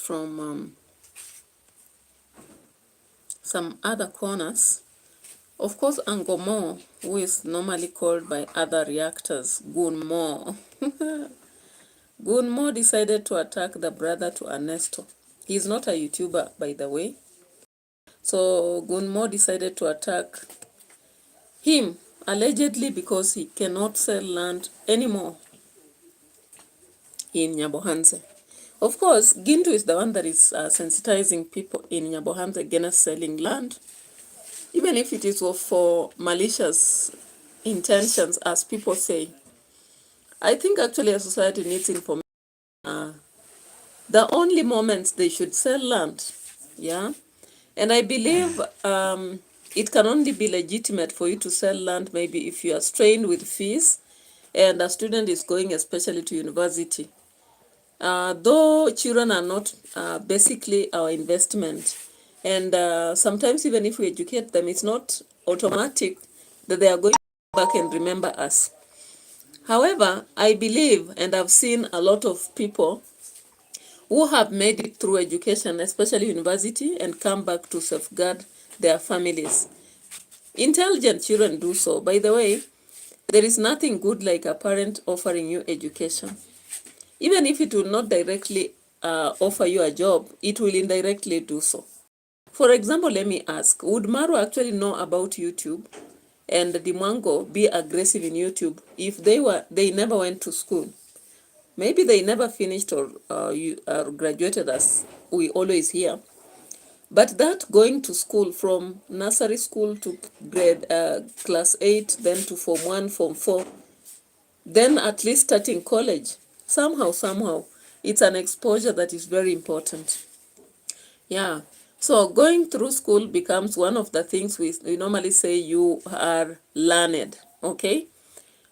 from some other corners. Of course, UNCLO MO, who is normally called by other reactors GUNMO. GUNMO decided to attack the brother to Ernesto. He's not a YouTuber, by the way. So GUNMO decided to attack him, allegedly because he cannot sell land anymore in Nyabohanse. Of course, Gintu is the one that is sensitizing people in Nyabohanse against selling land, even if it is for malicious intentions, as people say. I think actually a society needs information. The only moments they should sell land, yeah? And I believe it can only be legitimate for you to sell land maybe if you are strained with fees and a student is going especially to university. Though children are not basically our investment, and sometimes even if we educate them, it's not automatic that they are going back and remember us. However, I believe, and I've seen a lot of people who have made it through education, especially university, and come back to safeguard their families. Intelligent children do so. By the way, there is nothing good like a parent offering you education. Even if it will not directly offer you a job, it will indirectly do so. For example, let me ask, would Marwa actually know about YouTube and Dimwango be aggressive in YouTube if they never went to school? Maybe they never finished or graduated, as we always hear. But that going to school from nursery school to grade class 8, then to Form 1, Form 4, then at least starting college, somehow, it's an exposure that is very important. Yeah. So going through school becomes one of the things we normally say you are learned, okay?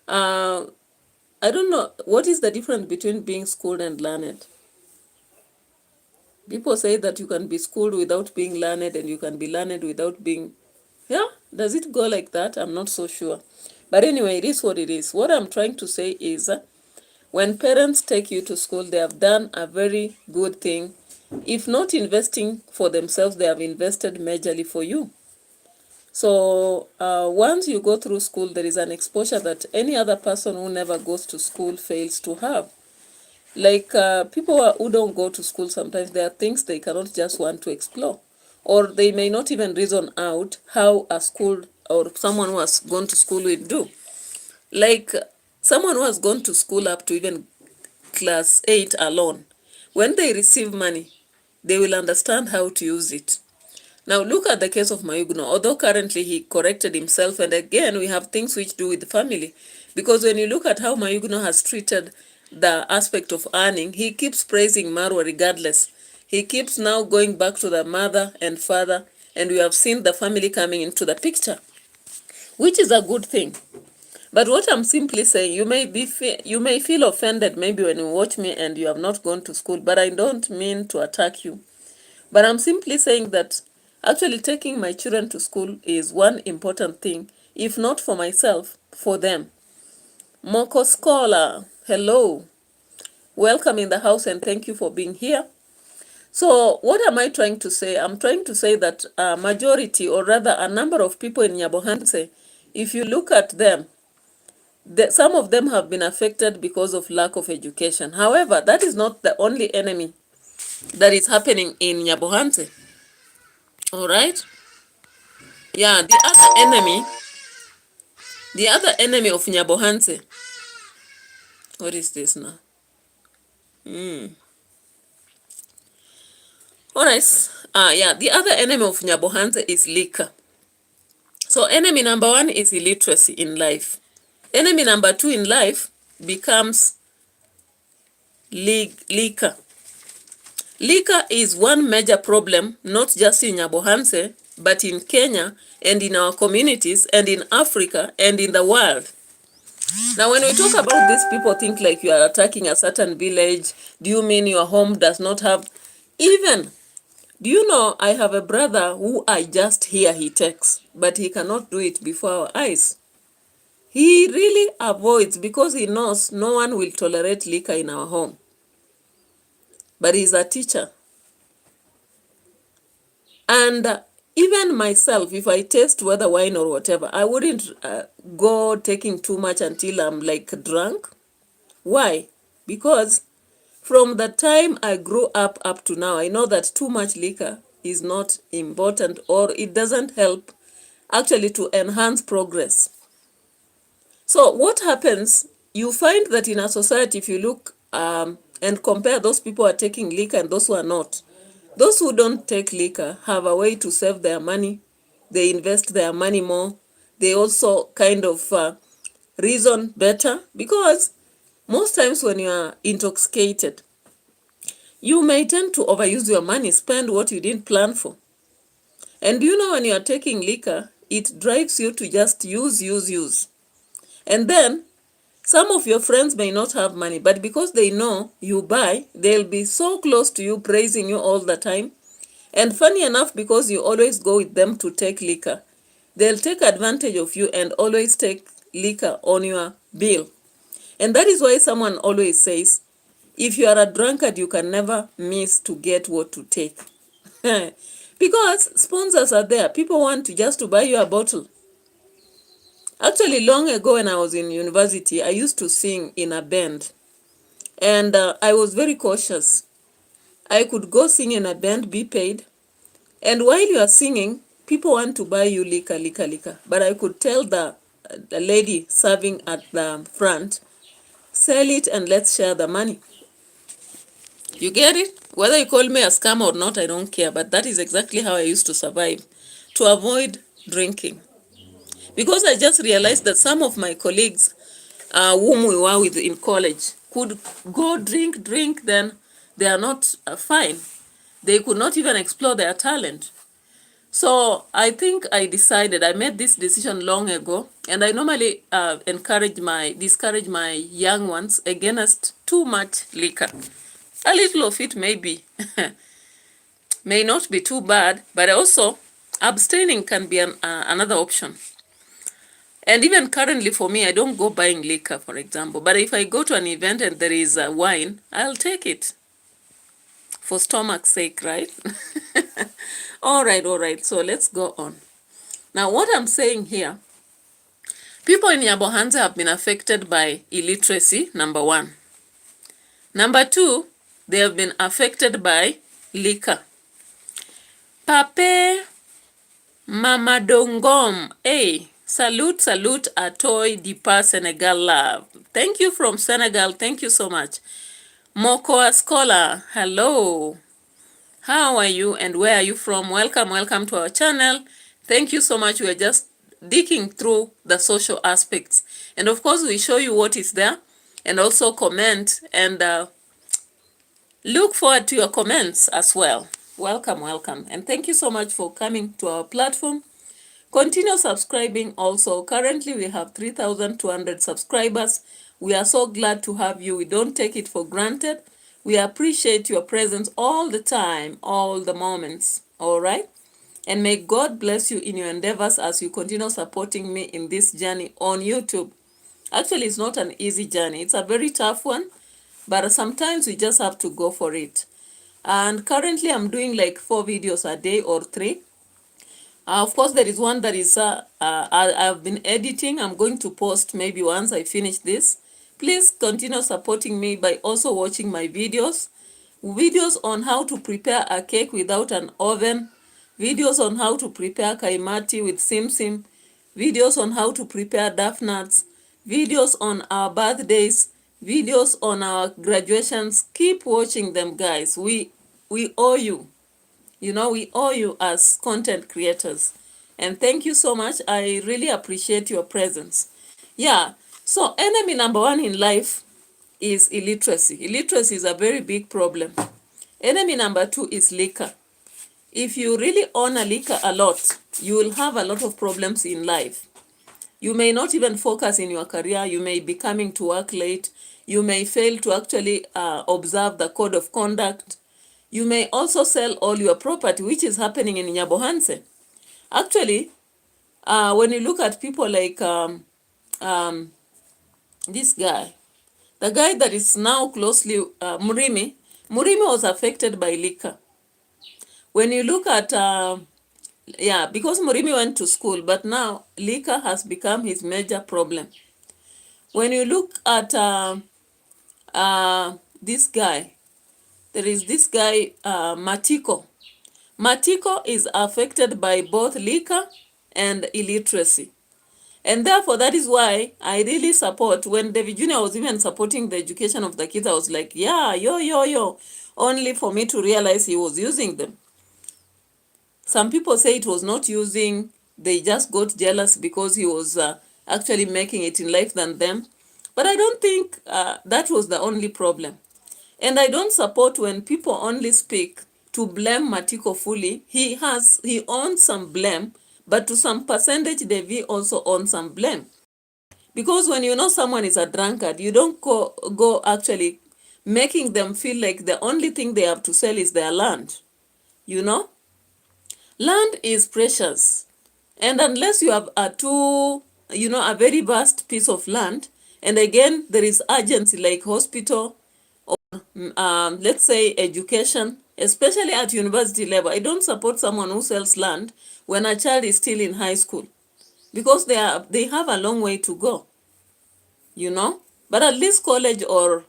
I don't know, what is the difference between being schooled and learned? People say that you can be schooled without being learned and you can be learned without being... Yeah, does it go like that? I'm not so sure. But anyway, it is what it is. What I'm trying to say is when parents take you to school, they have done a very good thing. If not investing for themselves, they have invested majorly for you. So once you go through school, there is an exposure that any other person who never goes to school fails to have. Like people who don't go to school, sometimes there are things they cannot just want to explore. Or they may not even reason out how a school or someone who has gone to school will do. Like someone who has gone to school up to even class 8 alone, when they receive money, they will understand how to use it. Now look at the case of Mayugno. Although currently he corrected himself, and again we have things which do with the family, because when you look at how Mayugno has treated the aspect of earning, he keeps praising Marwa regardless. He keeps now going back to the mother and father, and we have seen the family coming into the picture, which is a good thing. But what I'm simply saying, you may feel offended maybe when you watch me and you have not gone to school, but I don't mean to attack you. But I'm simply saying that actually taking my children to school is one important thing, if not for myself, for them. Moko Scholar, hello. Welcome in the house and thank you for being here. So what am I trying to say? I'm trying to say that a majority, or rather a number of people in Nyabohanse, if you look at them, some of them have been affected because of lack of education. However, that is not the only enemy that is happening in Nyabohanse. All right? Yeah, the other enemy of Nyabohanse. What is this now? All right. Yeah, the other enemy of Nyabohanse is liquor. So enemy number 1 is illiteracy in life. Enemy number 2 in life becomes liquor. Liquor is one major problem, not just in Nyabohanse, but in Kenya and in our communities and in Africa and in the world. Now, when we talk about this, people think like you are attacking a certain village. Do you mean your home does not have... Even, do you know, I have a brother who I just hear he takes, but he cannot do it before our eyes. He really avoids because he knows no one will tolerate liquor in our home. But he's a teacher. And even myself, if I taste whether wine or whatever, I wouldn't go taking too much until I'm like drunk. Why? Because from the time I grew up to now, I know that too much liquor is not important, or it doesn't help actually to enhance progress. So what happens, you find that in a society, if you look and compare those people who are taking liquor and those who are not, those who don't take liquor have a way to save their money. They invest their money more. They also kind of reason better, because most times when you are intoxicated, you may tend to overuse your money, spend what you didn't plan for. And you know, when you are taking liquor, it drives you to just use. And then some of your friends may not have money, but because they know you buy, they'll be so close to you, praising you all the time. And funny enough, because you always go with them to take liquor, they'll take advantage of you and always take liquor on your bill. And that is why someone always says, if you are a drunkard, you can never miss to get what to take. Because sponsors are there. People want to just to buy you a bottle. Actually, long ago when I was in university, I used to sing in a band. And I was very cautious. I could go sing in a band, be paid. And while you are singing, people want to buy you liquor. But I could tell the lady serving at the front, sell it and let's share the money. You get it? Whether you call me a scam or not, I don't care. But that is exactly how I used to survive, to avoid drinking. Because I just realized that some of my colleagues whom we were with in college could go drink, then they are not fine. They could not even explore their talent. So I think I made this decision long ago, and I normally discourage my young ones against too much liquor. A little of it may not be too bad, but also abstaining can be another option. And even currently for me, I don't go buying liquor, for example. But if I go to an event and there is wine, I'll take it. For stomach's sake, right? All right. So let's go on. Now, what I'm saying here, people in Nyabohanse have been affected by illiteracy, number one. Number two, they have been affected by liquor. Pape Mama Dongom, hey, salute Atoy Dipa Senegal love. Thank you from Senegal. Thank you so much. Mokoa Scholar, hello. How are you and where are you from? Welcome to our channel. Thank you so much. We are just digging through the social aspects. And of course, we show you what is there and also comment, and look forward to your comments as well. Welcome. And thank you so much for coming to our platform. Continue subscribing also. Currently, we have 3,200 subscribers. We are so glad to have you. We don't take it for granted. We appreciate your presence all the time, all the moments. All right? And may God bless you in your endeavors as you continue supporting me in this journey on YouTube. Actually, it's not an easy journey. It's a very tough one, but sometimes we just have to go for it. And currently, I'm doing like 4 videos a day or 3. Of course, there is one that is I've been editing. I'm going to post maybe once I finish this. Please continue supporting me by also watching my videos. Videos on how to prepare a cake without an oven. Videos on how to prepare kaimati with simsim. Videos on how to prepare duff nuts. Videos on our birthdays. Videos on our graduations. Keep watching them, guys. We owe you. You know, we owe you as content creators. And thank you so much. I really appreciate your presence. Yeah. So enemy number 1 in life is illiteracy. Illiteracy is a very big problem. Enemy number 2 is liquor. If you really honor liquor a lot, you will have a lot of problems in life. You may not even focus in your career. You may be coming to work late. You may fail to actually observe the code of conduct. You may also sell all your property, which is happening in Nyabohanse. Actually, when you look at people like this guy, the guy that is now closely, Murimi was affected by liquor. When you look at, yeah, because Murimi went to school, but now liquor has become his major problem. When you look at this guy, there is this guy, Matiko. Matiko is affected by both liquor and illiteracy. And therefore, that is why I really support, when David Jr. was even supporting the education of the kids, I was like, yeah, yo, only for me to realize he was using them. Some people say it was not using, they just got jealous because he was actually making it in life than them. But I don't think that was the only problem. And I don't support when people only speak to blame Matiko fully. He owns some blame, but to some percentage, Devi also owns some blame. Because when you know someone is a drunkard, you don't go actually making them feel like the only thing they have to sell is their land. You know? Land is precious. And unless you have a very vast piece of land, and again, there is urgency like hospital, or let's say education, especially at university level. I don't support someone who sells land when a child is still in high school, because they have a long way to go, you know. But at least college or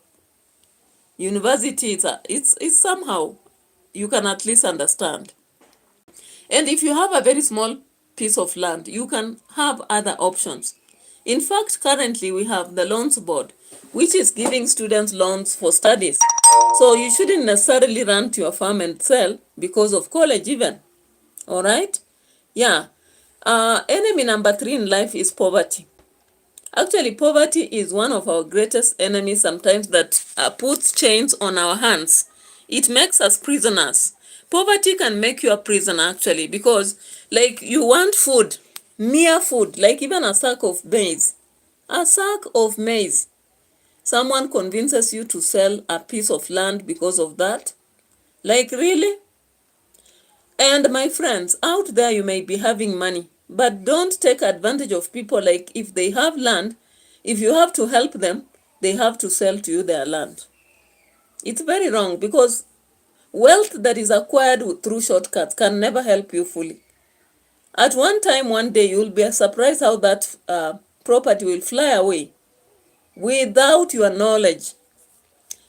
university, it's somehow you can at least understand. And if you have a very small piece of land, you can have other options. In fact, currently we have the loans board, which is giving students loans for studies. So you shouldn't necessarily run to your farm and sell because of college even. All right? Yeah. Enemy number 3 in life is poverty. Actually, poverty is one of our greatest enemies sometimes that puts chains on our hands. It makes us prisoners. Poverty can make you a prisoner actually, because like you want food, mere food, like even a sack of maize. A sack of maize. Someone convinces you to sell a piece of land because of that. Like really? And my friends, out there you may be having money, but don't take advantage of people. Like if they have land, if you have to help them, they have to sell to you their land. It's very wrong, because wealth that is acquired through shortcuts can never help you fully. At one time, one day, you'll be surprised how that property will fly away without your knowledge.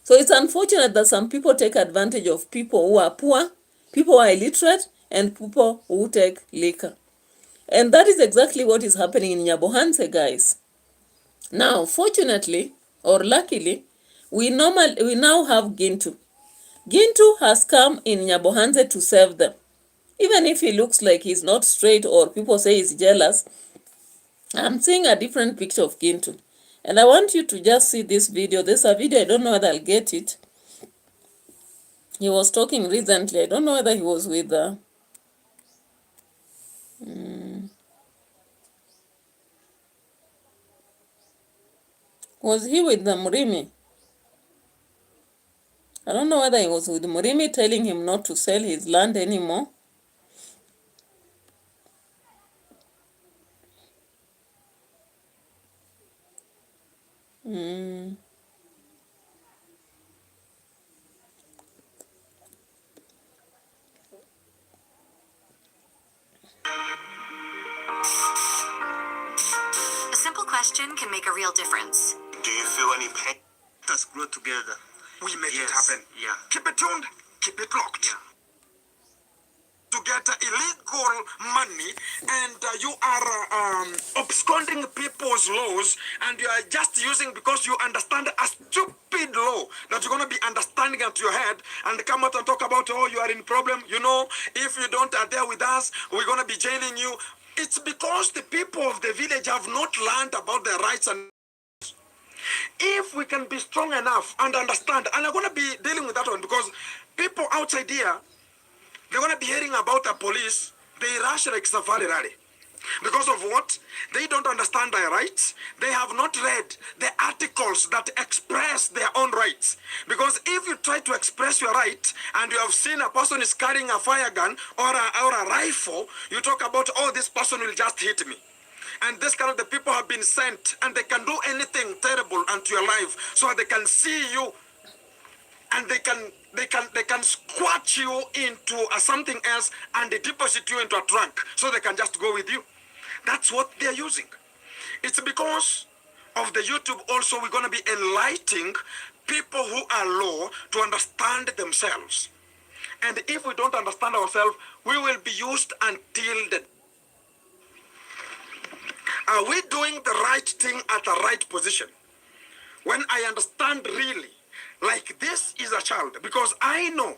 So it's unfortunate that some people take advantage of people who are poor, people who are illiterate, and people who take liquor. And that is exactly what is happening in Nyabohanse, guys. Now, fortunately, or luckily, we now have Gintu. Gintu has come in Nyabohanse to serve them. Even if he looks like he's not straight or people say he's jealous, I'm seeing a different picture of Gintu. And I want you to just see this video. There's a video, I don't know whether I'll get it. He was talking recently. I don't know whether he was with was he with the Murimi? I don't know whether he was with Murimi telling him not to sell his land anymore. A simple question can make a real difference. Do you feel any pain? Let's grow together. We make it happen. Yeah. Keep it tuned. Keep it locked. Yeah. To get illegal money, and you are absconding people's laws, and you are just using because you understand a stupid law that you're going to be understanding at your head, and come out and talk about, oh, you are in problem. You know, if you don't adhere with us, we're going to be jailing you. It's because the people of the village have not learned about their rights. And if we can be strong enough and understand, and I'm going to be dealing with that one, because people outside here, they're going to be hearing about the police, they rush like safari rally. Because of what? They don't understand their rights. They have not read the articles that express their own rights. Because if you try to express your right, and you have seen a person is carrying a fire gun or a rifle, you talk about, oh, this person will just hit me. And this kind of the people have been sent, and they can do anything terrible unto your life, so they can see you and they can squat you into something else and they deposit you into a trunk so they can just go with you. That's what they're using. It's because of the YouTube also we're going to be enlightening people who are low to understand themselves. And if we don't understand ourselves, we will be used until the... Are we doing the right thing at the right position? When I understand really, like this is a child, because I know,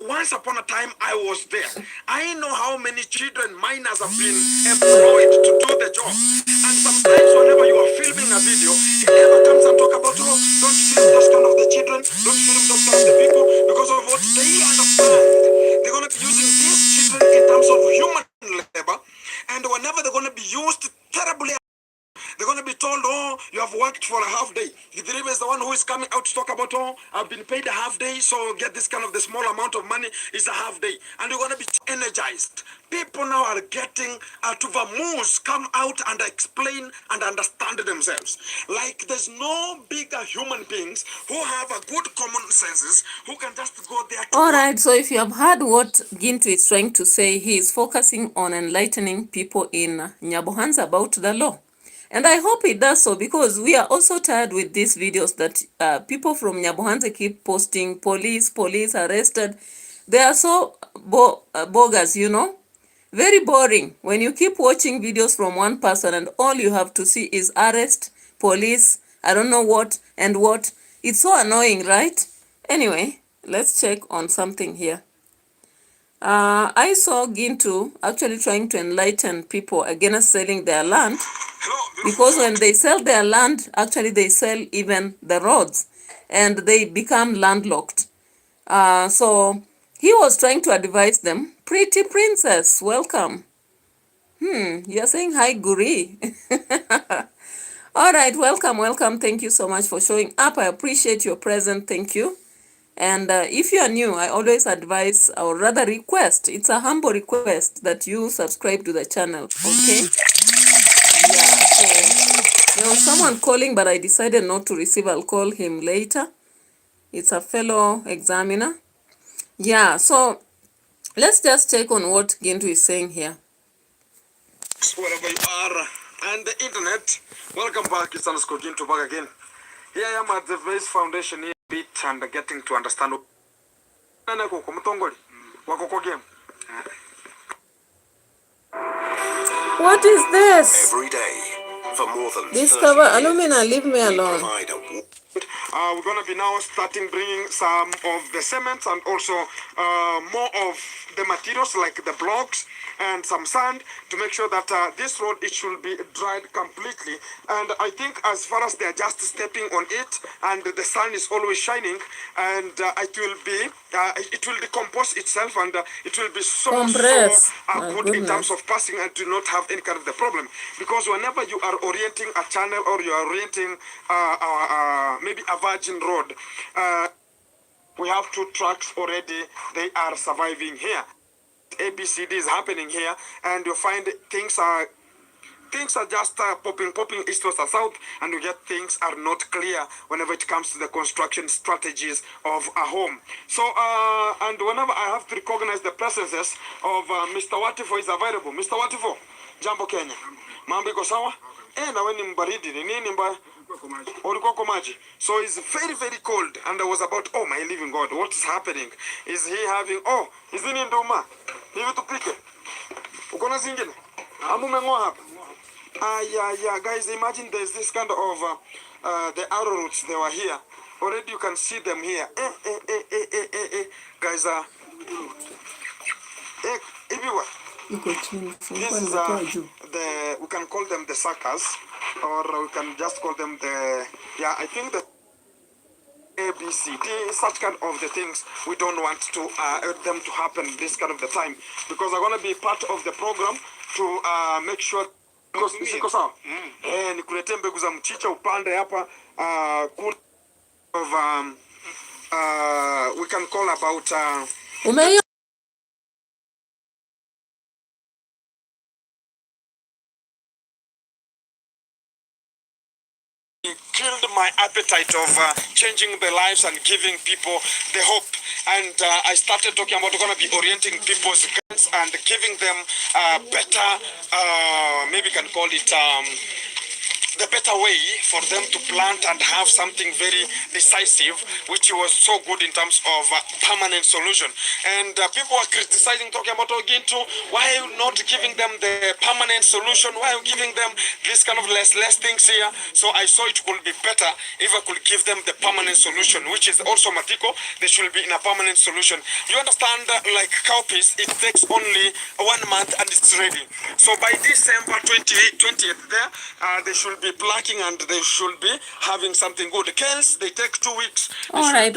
once upon a time I was there. I know how many children minors have been employed to do the job. And sometimes whenever you are filming a video, he never comes and talk about, oh, don't film those kind of the children, don't film those kind of the people, because of what they understand. They're going to be using these children in terms of human labor, and whenever they're going to be used terribly, they're going to be told, oh, you have worked for a half day. Idribe is the one who is coming out to talk about, oh, I've been paid a half day, so get this kind of the small amount of money is a half day. And you're going to be energized. People now are getting to vamoose, come out and explain and understand themselves. Like there's no bigger human beings who have a good common senses who can just go there to... All right, so if you have heard what Gintu is trying to say, he is focusing on enlightening people in Nyabohanza about the law. And I hope he does so, because we are also tired with these videos that people from Nyabohanza keep posting, police arrested. They are so bogus, you know. Very boring when you keep watching videos from one person and all you have to see is arrest, police, I don't know what and what. It's so annoying, right? Anyway, let's check on something here. I saw Gintu actually trying to enlighten people against selling their land, because when they sell their land, actually they sell even the roads and they become landlocked. So he was trying to advise them. Pretty princess, welcome. You're saying hi, Guri. All right, welcome. Thank you so much for showing up. I appreciate your presence. Thank you. And if you are new, I always advise, or rather request, it's a humble request that you subscribe to the channel, okay? Yeah, so there was someone calling, but I decided not to receive. I'll call him later. It's a fellow examiner. Yeah, so let's just check on what Gintu is saying here. Wherever you are, and the internet, welcome back. It's underscore Gintu back again. Here I am at the Base Foundation here, bit and getting to understand. What is this? Every day for more than Discover 30 years, alumina, leave me we alone. provide We're going to be now starting bringing some of the cements and also more of the materials like the blocks and some sand to make sure that this road, it should be dried completely. And I think as far as they're just stepping on it and the sun is always shining, and it will decompose itself, and it will be so Compress. My good in terms goodness. of passing and do not have any kind of the problem. Because whenever you are orienting a channel or you are orienting maybe a virgin road, we have 2 trucks already, they are surviving here. ABCD is happening here, and you find things are just popping east, west, and south, and you get things are not clear whenever it comes to the construction strategies of a home. So, and whenever I have to recognize the presences of Mr. Watifo is available. Mr. Watifo, Jambo Kenya. Mambo iko sawa? Na we ni mbaridi, ni nini mbaya? Ulikoko maji. So it's very, very cold, and I was about, oh my living God, what is happening? Is he having, oh, is he in Duma? Hivi tupike. Uko na zingine? Amu mengoa hapa. Yeah, guys, imagine there's this kind of the arrowroots, they were here. Already you can see them here. Guys, everywhere. This is we can call them the suckers, or we can just call them the, yeah, I think the ABCD, such kind of the things we don't want to them to happen this kind of the time, because I'm going to be part of the program to make sure, because siko sawa nikuletee mbegu za mchicha upande hapa of we can call about he killed my appetite of changing the lives and giving people the hope. And I started talking about going to be orienting people's guns and giving them better, maybe you can call it the better way for them to plant and have something very decisive, which was so good in terms of permanent solution. And people were criticizing, talking about Gintu, why are you not giving them the permanent solution? Why are you giving them this kind of less things here? So I saw it would be better if I could give them the permanent solution, which is also Matiko. They should be in a permanent solution. You understand, like cowpeas, it takes only 1 month and it's ready. So by December 20th there, they should be plucking and they should be having something good. Kales, they take 2 weeks. All right,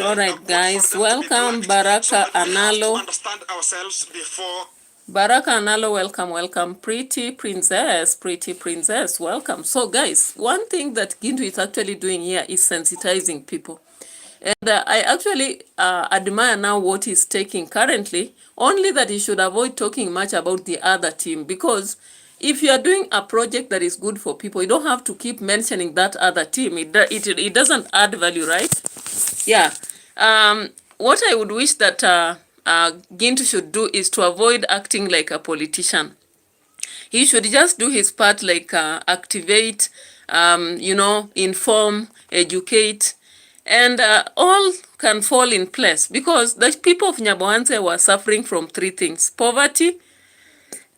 guys. Welcome, Baraka Analo. Understand ourselves before. Baraka Analo, welcome. Pretty princess, welcome. So, guys, one thing that Gintu is actually doing here is sensitizing people. And I actually admire now what he's taking currently, only that he should avoid talking much about the other team, because if you are doing a project that is good for people, you don't have to keep mentioning that other team. It doesn't add value, right? Yeah. What I would wish that Gintu should do is to avoid acting like a politician. He should just do his part, like activate, inform, educate, and all can fall in place, because the people of Nyabohanse were suffering from 3 things: poverty,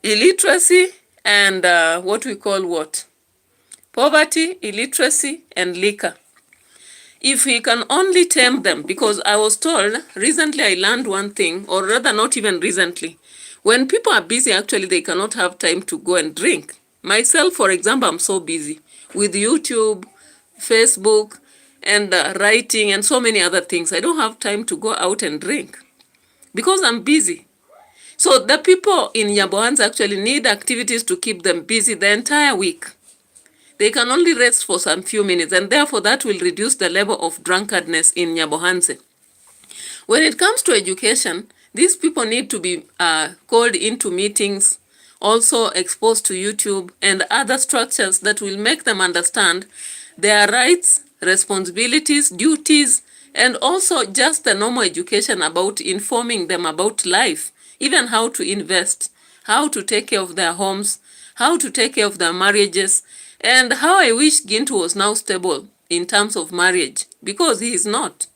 illiteracy, and what we call what? Poverty, illiteracy, and liquor. If we can only tame them, because I was told, recently I learned one thing, or rather not even recently, when people are busy, actually they cannot have time to go and drink. Myself, for example, I'm so busy with YouTube, Facebook, and writing, and so many other things. I don't have time to go out and drink because I'm busy. So the people in Nyabohanse actually need activities to keep them busy the entire week. They can only rest for some few minutes, and therefore that will reduce the level of drunkardness in Nyabohanse. When it comes to education, these people need to be called into meetings, also exposed to YouTube and other structures that will make them understand their rights, responsibilities, duties, and also just the normal education about informing them about life, even how to invest, how to take care of their homes, how to take care of their marriages, and how I wish Gintu was now stable in terms of marriage, because he is not.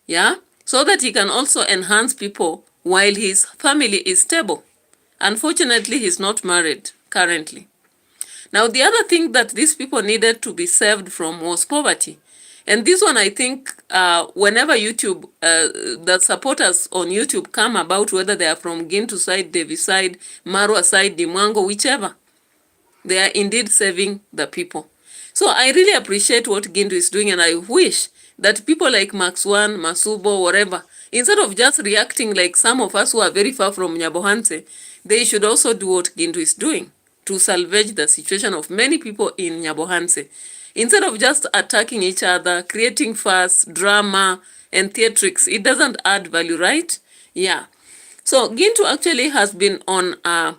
Yeah? So that he can also enhance people while his family is stable. Unfortunately, he's not married currently. Now, the other thing that these people needed to be saved from was poverty. And this one, I think, whenever YouTube, the supporters on YouTube come about, whether they are from Gintu side, Devi side, Marwa side, Dimwango, whichever, they are indeed saving the people. So I really appreciate what Gintu is doing, and I wish that people like Max One, Masubo, whatever, instead of just reacting like some of us who are very far from Nyabohanse, they should also do what Gintu is doing to salvage the situation of many people in Nyabohanse. Instead of just attacking each other, creating fuss, drama, and theatrics, it doesn't add value, right? Yeah. So Gintu actually has been on a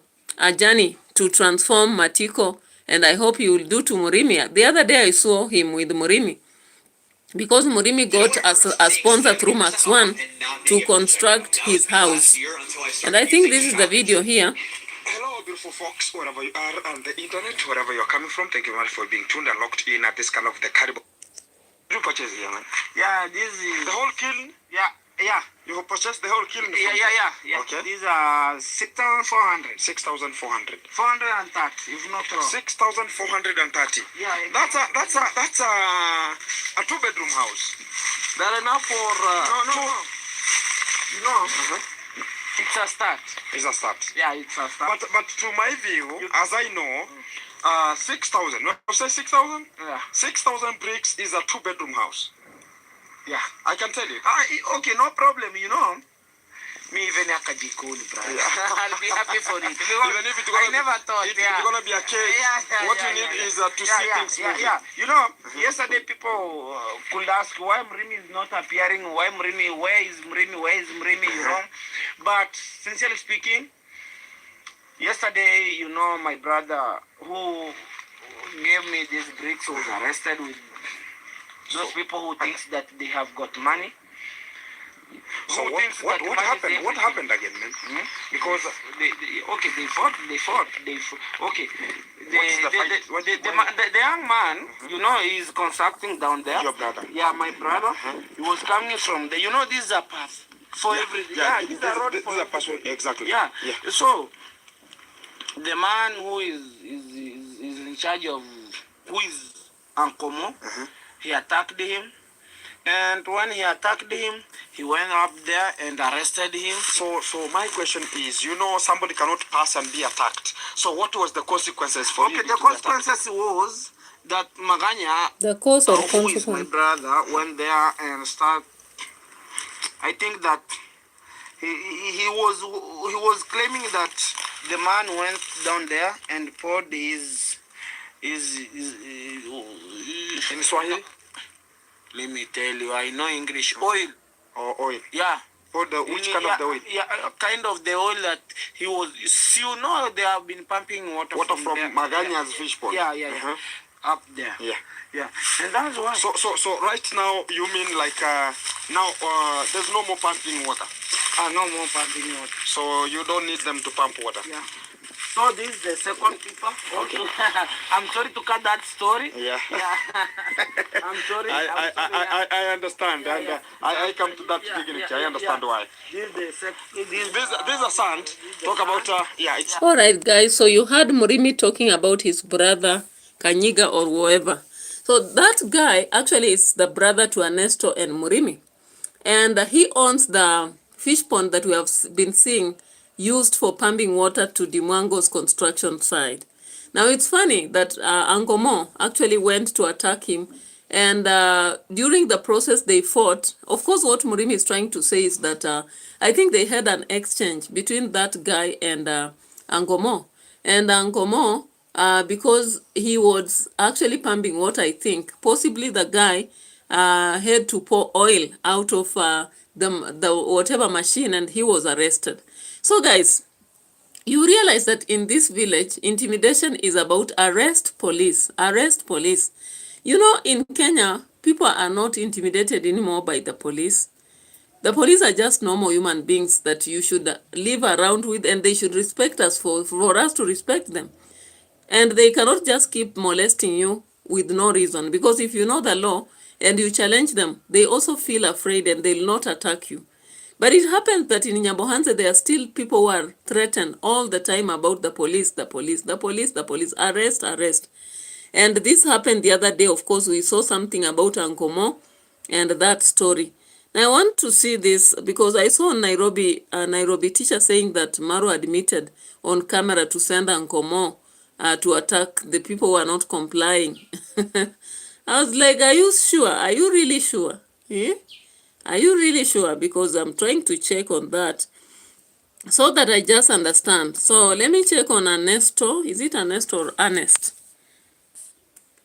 journey to transform Matiko, and I hope he will do to Murimi. The other day I saw him with Murimi, because Murimi got a sponsor through Max One to construct his house. And I think this is the video here. Hello, beautiful folks, wherever you are on the internet, wherever you're coming from. Thank you very much for being tuned and locked in at this kind of the Caribou. You purchase here, man? Yeah, this is the whole kiln. Yeah. You have purchased the whole kiln. Yeah. Okay. These are 6,400. 6,400. 430, if not wrong. 6,430. Yeah. That's a 2-bedroom house. They're enough for no. You know. It's a start. It's a start. Yeah, it's a start. But to my view, as I know, 6,000. You say 6,000? Yeah. 6,000 bricks is a 2-bedroom house. Yeah, I can tell you. Okay, no problem, you know. Me even a kajikuli, brother. I'll be happy for it. Even if it's gonna, I never thought, it's gonna be a cake. What you need is to see things moving. You know, yesterday people could ask why Mrimi is not appearing, why Mrimi, where is Mrimi, you know. But sincerely speaking, yesterday, you know, my brother who gave me these bricks was arrested with Those people who thinks that they have got money. So what happened? What happened again, man? Because they fought. Okay, the young man, you know, he's constructing down there. Your brother? Yeah, my brother. He was coming from the. You know, this is a path for everything. Yeah, this is a password. Exactly. Yeah. Yeah. So the man who is in charge of, who is Uncle Mo, he attacked him. And when he attacked him, he went up there and arrested him. So my question is, you know, somebody cannot pass and be attacked. So what was the consequences for you? Okay, the consequences was that Maganya, The cause or who is my consequence? brother, went there and start. I think that he was claiming that the man went down there and poured his In Swahili? let me tell you, I know English. Oil. Or oil? Yeah. For the which kind of the oil? Yeah, kind of the oil that he was. You know, they have been pumping water from Maganya's fish pond. Yeah. Up there. Yeah. And that's why. So right now you mean like now there's no more pumping water? No more pumping water. So you don't need them to pump water? Yeah. So this is the second people. Okay. I'm sorry to cut that story. Yeah. I'm sorry. I understand. Yeah. I come to that dignity. I understand why. This This is sand. Talk about it's All right, guys. So you heard Murimi talking about his brother Kanyiga or whoever. So that guy actually is the brother to Ernesto and Murimi, and he owns the fish pond that we have been seeing used for pumping water to Dimwango's construction site. Now it's funny that Uncle Mo actually went to attack him, and during the process they fought. Of course, what Murimi is trying to say is that I think they had an exchange between that guy and Uncle Mo. And Uncle Mo, because he was actually pumping water, I think, possibly the guy had to pour oil out of the whatever machine, and he was arrested. So guys, you realize that in this village, intimidation is about arrest police. You know, in Kenya, people are not intimidated anymore by the police. The police are just normal human beings that you should live around with, and they should respect us for us to respect them. And they cannot just keep molesting you with no reason, because if you know the law and you challenge them, they also feel afraid and they'll not attack you. But it happens that in Nyambohanse, there are still people who are threatened all the time about the police, arrest. And this happened the other day. Of course, we saw something about Uncle Mo and that story. Now, I want to see this because I saw a Nairobi teacher saying that Marwa admitted on camera to send Uncle Mo to attack the people who are not complying. I was like, are you sure? Are you really sure? Eh? Are you really sure? Because I'm trying to check on that so that I just understand. So let me check on Ernesto. Is it Ernesto or Ernest?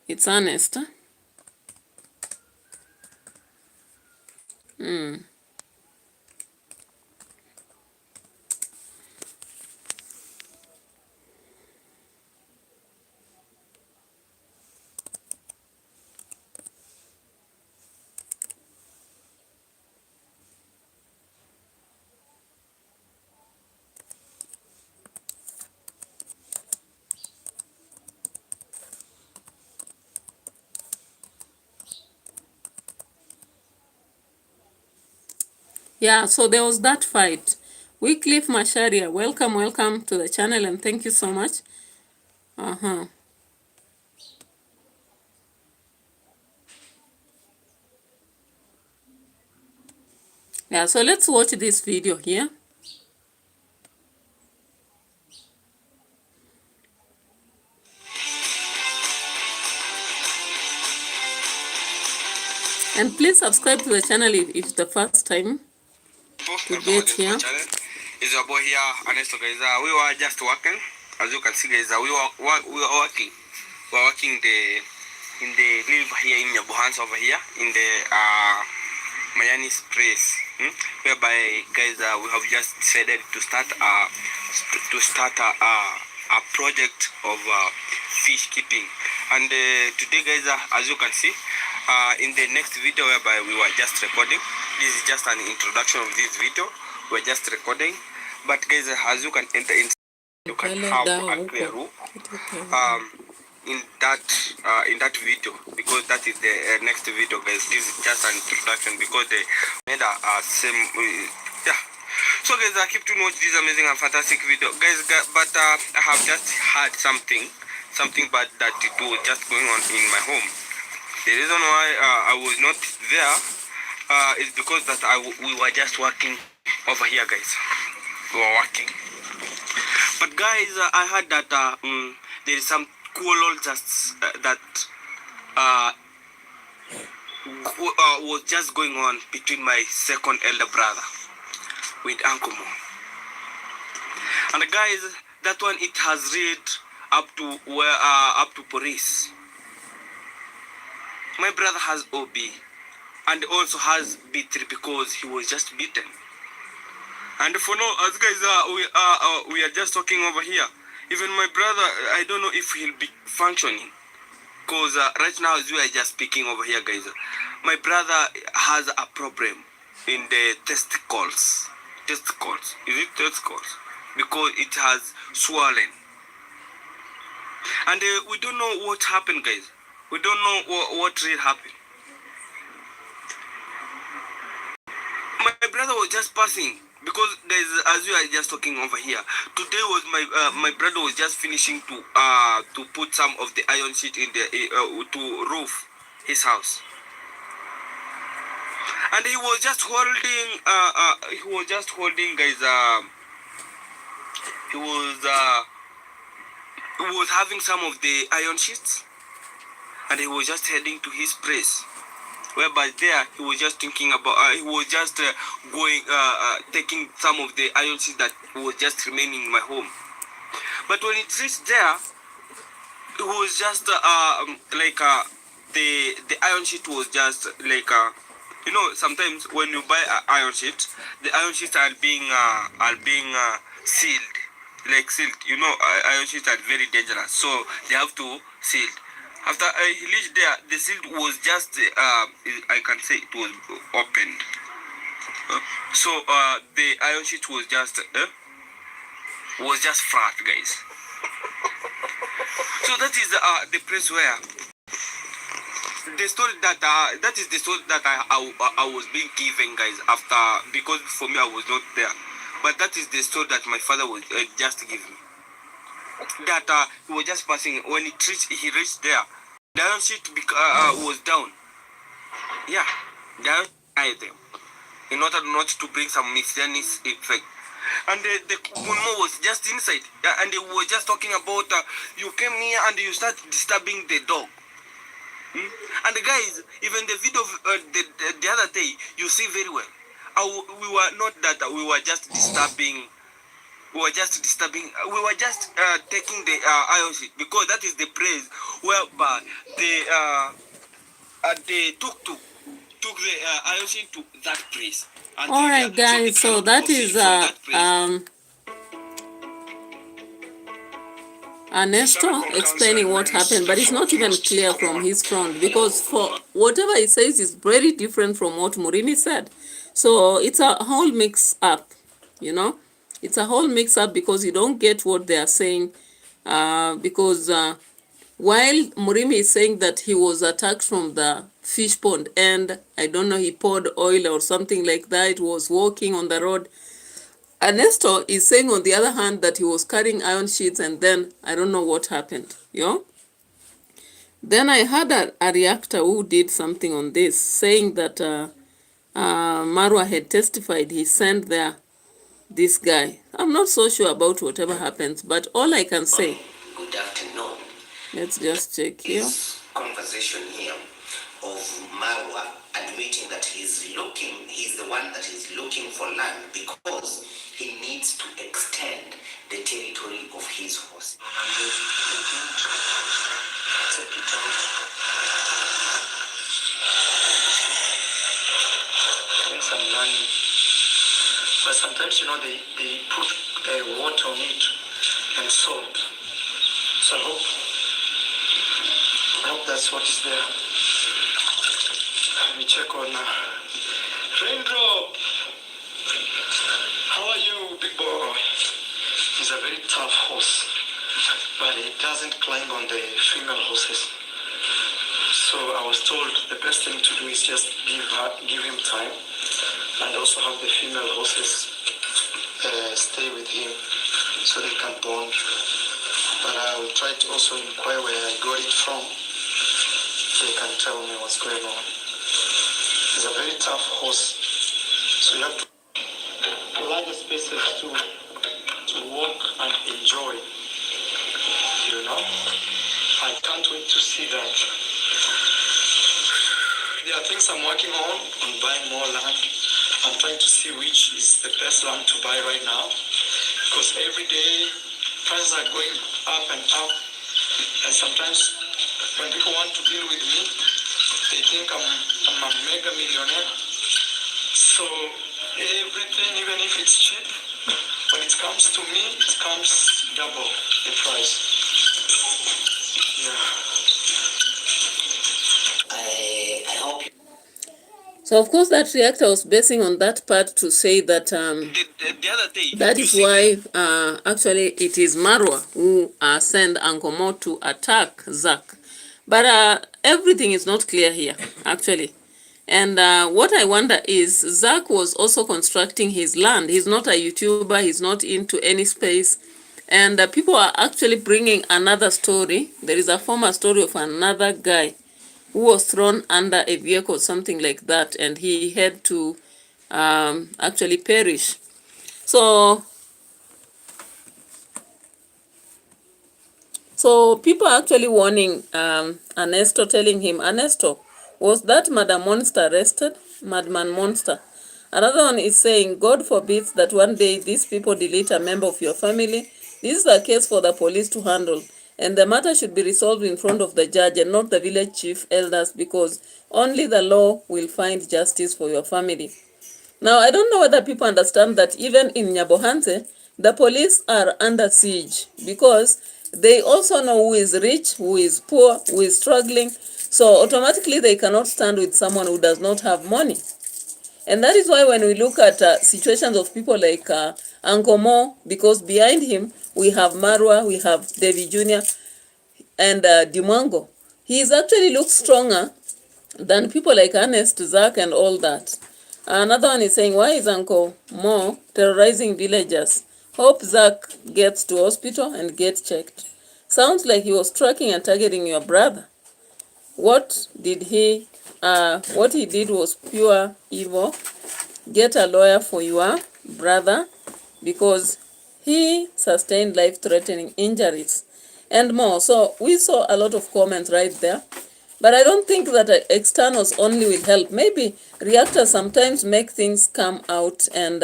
It's Ernest. Yeah, so there was that fight. Wycliffe Masharia, welcome to the channel, and thank you so much. Yeah, so let's watch this video here. And please subscribe to the channel if it's the first time to get here. Is your boy here, Ernesto, guys. We were just working, as you can see, guys. We were working. We are working in the river here in Nyabohanse over here in the Mayani's place, whereby, guys, we have just decided to start a project of fish keeping. And today, guys, as you can see, in the next video whereby we were just recording. This is just an introduction of this video. We're just recording. But guys, as you can enter in, you can have a clear roof in that video, because that is the next video, guys. This is just an introduction because they made a same yeah. So guys, keep to watch this amazing and fantastic video, guys. But I have just had something bad that it was just going on in my home. The reason why I was not there is because that we were just working over here, guys. We were working. But guys, I heard that there is some quarrel just that was just going on between my second elder brother with UNCLO MO. And guys, that one, it has reached up to police. My brother has OB and also has B3 because he was just beaten. And for now, as guys, we are just talking over here. Even my brother, I don't know if he'll be functioning, because right now as we are just speaking over here, guys, my brother has a problem in the testicles. Testicles. Is it testicles? Because it has swollen. And we don't know what happened, guys. We don't know what really happened. My brother was just passing, because guys, as we are just talking over here, today was my brother was just finishing to put some of the iron sheet in the to roof his house, and he was just holding guys, he was having some of the iron sheets, and he was just heading to his place, whereby there he was just thinking about he was just going taking some of the iron sheets that was just remaining in my home. But when it reached there, it was just like the iron sheet was just like you know, sometimes when you buy an iron sheet, the iron sheets are being sealed, like sealed. You know, iron sheets are very dangerous, so they have to seal. After I reached there, the seal was just, I can say it was opened. So the iron sheet was just flat, guys. So that is the place where the story that is the story that I was being given, guys. After, because for me I was not there, but that is the story that my father was just giving me. That he was just passing. When he reached there, the iron sheet was down. Yeah, the iron item, in order not to bring some miscellaneous effect. And the CONMUM was just inside, and they were just talking about you came here and you start disturbing the dog. And guys, even the video of the other day, you see very well. We were not that, we were just disturbing. We were just taking the iron sheet, because that is the place whereby the tuk-tuk took the iron sheet to that place. All right, guys, so that is Ernesto explaining what happened, but it's not even clear from his front, because for whatever he says is very different from what Murini said. So it's a whole mix up, you know. It's a whole mix up, because you don't get what they are saying, because while Murimi is saying that he was attacked from the fish pond, and I don't know, he poured oil or something like that, was walking on the road. Ernesto is saying, on the other hand, that he was carrying iron sheets, and then I don't know what happened, you know. Then I had a reactor who did something on this, saying that Marwa had testified he sent there this guy. I'm not so sure about whatever happens, but all I can say, good afternoon. Let's just check here. This conversation here of Marwa admitting that he's the one that is looking for land because he needs to extend the territory of his horse. Some land, but sometimes, you know, they put water on it and salt. So I hope that's what is there. Let me check on Raindrop. How are you, big boy? He's a very tough horse, but he doesn't climb on the female horses. So I was told the best thing to do is just give him time, and also have the female horses stay with him so they can bond. But I will try to also inquire where I got it from. They can tell me what's going on. He's a very tough horse, so you have to larger spaces to walk and enjoy. You know, I can't wait to see that. There are things I'm working on buying more land. I'm trying to see which is the best land to buy right now, because every day prices are going up and up, and sometimes when people want to deal with me, they think I'm a mega millionaire. So everything, even if it's cheap, when it comes to me, it comes double the price. Yeah. I hope. So of course that reactor was basing on that part to say that The other day, that is why actually it is Marwa who sent Uncle Mo to attack Zach. But everything is not clear here, actually. And what I wonder is, Zach was also constructing his land. He's not a YouTuber. He's not into any space. And people are actually bringing another story. There is a former story of another guy who was thrown under a vehicle, something like that, and he had to actually perish. So people are actually warning Ernesto, telling him, Ernesto, was that Madam Monster arrested? Madman Monster. Another one is saying, God forbids that one day these people delete a member of your family. This is a case for the police to handle, and the matter should be resolved in front of the judge and not the village chief elders, because only the law will find justice for your family. Now, I don't know whether people understand that even in Nyabohanse, the police are under siege, because they also know who is rich, who is poor, who is struggling. So automatically they cannot stand with someone who does not have money. And that is why when we look at situations of people like Uncle Mo, because behind him we have Marwa, we have David Jr. and Dimango. He is actually looks stronger than people like Ernest, Zach and all that. Another one is saying, why is Uncle Mo terrorizing villagers? Hope Zach gets to hospital and gets checked. Sounds like he was tracking and targeting your brother. What he did was pure evil. Get a lawyer for your brother, because he sustained life-threatening injuries and more. So we saw a lot of comments right there. But I don't think that externals only will help. Maybe reactors sometimes make things come out and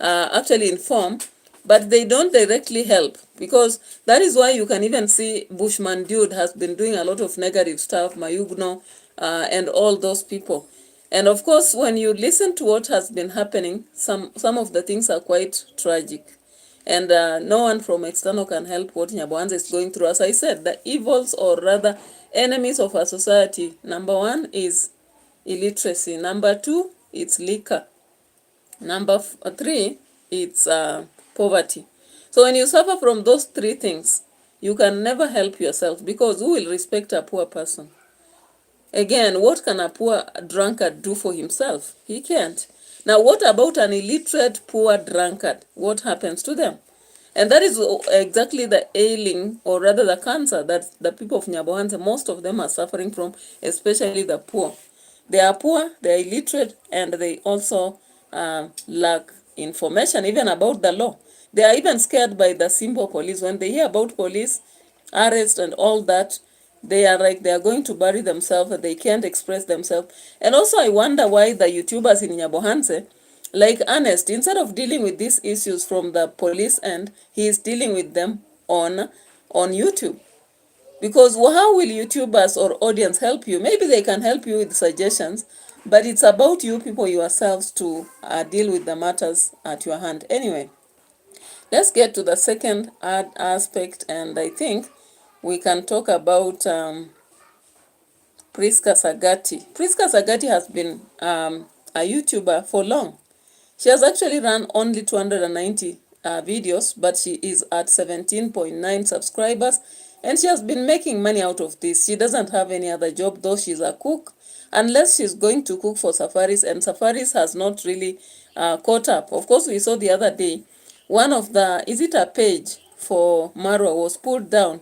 actually inform, but they don't directly help, because that is why you can even see Bushman Dude has been doing a lot of negative stuff, Mayugno, and all those people. And of course, when you listen to what has been happening, some of the things are quite tragic. And no one from external can help what Nyabohanse is going through. As I said, the evils, or rather enemies of our society, number 1 is illiteracy. Number 2, it's liquor. Number 3, it's poverty. So when you suffer from those 3 things, you can never help yourself, because who will respect a poor person? Again, what can a poor drunkard do for himself? He can't. Now, what about an illiterate poor drunkard? What happens to them? And that is exactly the ailing, or rather the cancer, that the people of Nyabohanse, most of them are suffering from, especially the poor. They are poor, they are illiterate, and they also lack information even about the law. They are even scared by the simple police. When they hear about police arrest and all that, they are like they are going to bury themselves. They can't express themselves. And also I wonder why the YouTubers in Nyabohanse, like Ernest, instead of dealing with these issues from the police end, he is dealing with them on YouTube. Because how will YouTubers or audience help you? Maybe they can help you with suggestions, but it's about you people yourselves to deal with the matters at your hand. Anyway, let's get to the second aspect, and I think we can talk about Priska Sagati. Priska Sagati has been a YouTuber for long. She has actually run only 290 videos, but she is at 17.9 subscribers, and she has been making money out of this. She doesn't have any other job, though she's a cook, unless she's going to cook for Safaris, and Safaris has not really caught up. Of course, we saw the other day, one of the, is it a page for Marwa was pulled down.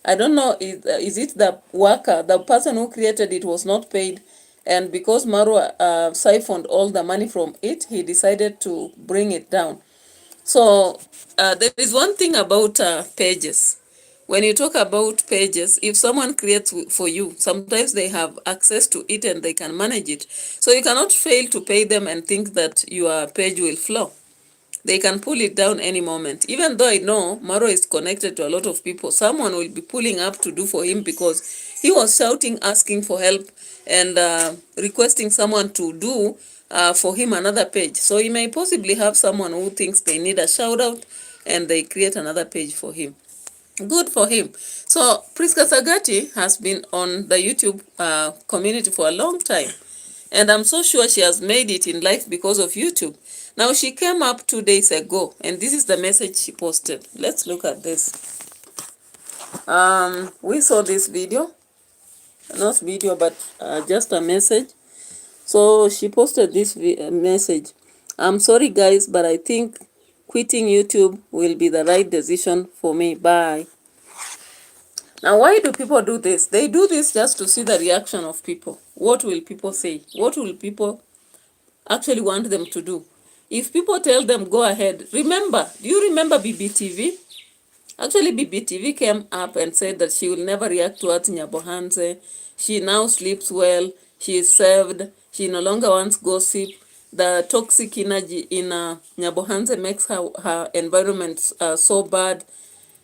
I don't know, is it the worker, the person who created it was not paid, and because Marwa siphoned all the money from it, he decided to bring it down. So there is one thing about pages. When you talk about pages, if someone creates for you, sometimes they have access to it and they can manage it. So you cannot fail to pay them and think that your page will flow. They can pull it down any moment. Even though I know Maro is connected to a lot of people, someone will be pulling up to do for him because he was shouting, asking for help, and requesting someone to do for him another page. So he may possibly have someone who thinks they need a shout out and they create another page for him. Good for him. So Priska Sagati has been on the YouTube community for a long time. And I'm so sure she has made it in life because of YouTube. Now, she came up 2 days ago, and this is the message she posted. Let's look at this. We saw this video. Not video, but just a message. So, she posted this message. I'm sorry, guys, but I think quitting YouTube will be the right decision for me. Bye. Now, why do people do this? They do this just to see the reaction of people. What will people say? What will people actually want them to do? If people tell them, go ahead. Remember, do you remember BBTV? Actually, BBTV came up and said that she will never react towards Nyabohanse. She now sleeps well. She is served. She no longer wants gossip. The toxic energy in Nyabohanse makes her environment so bad.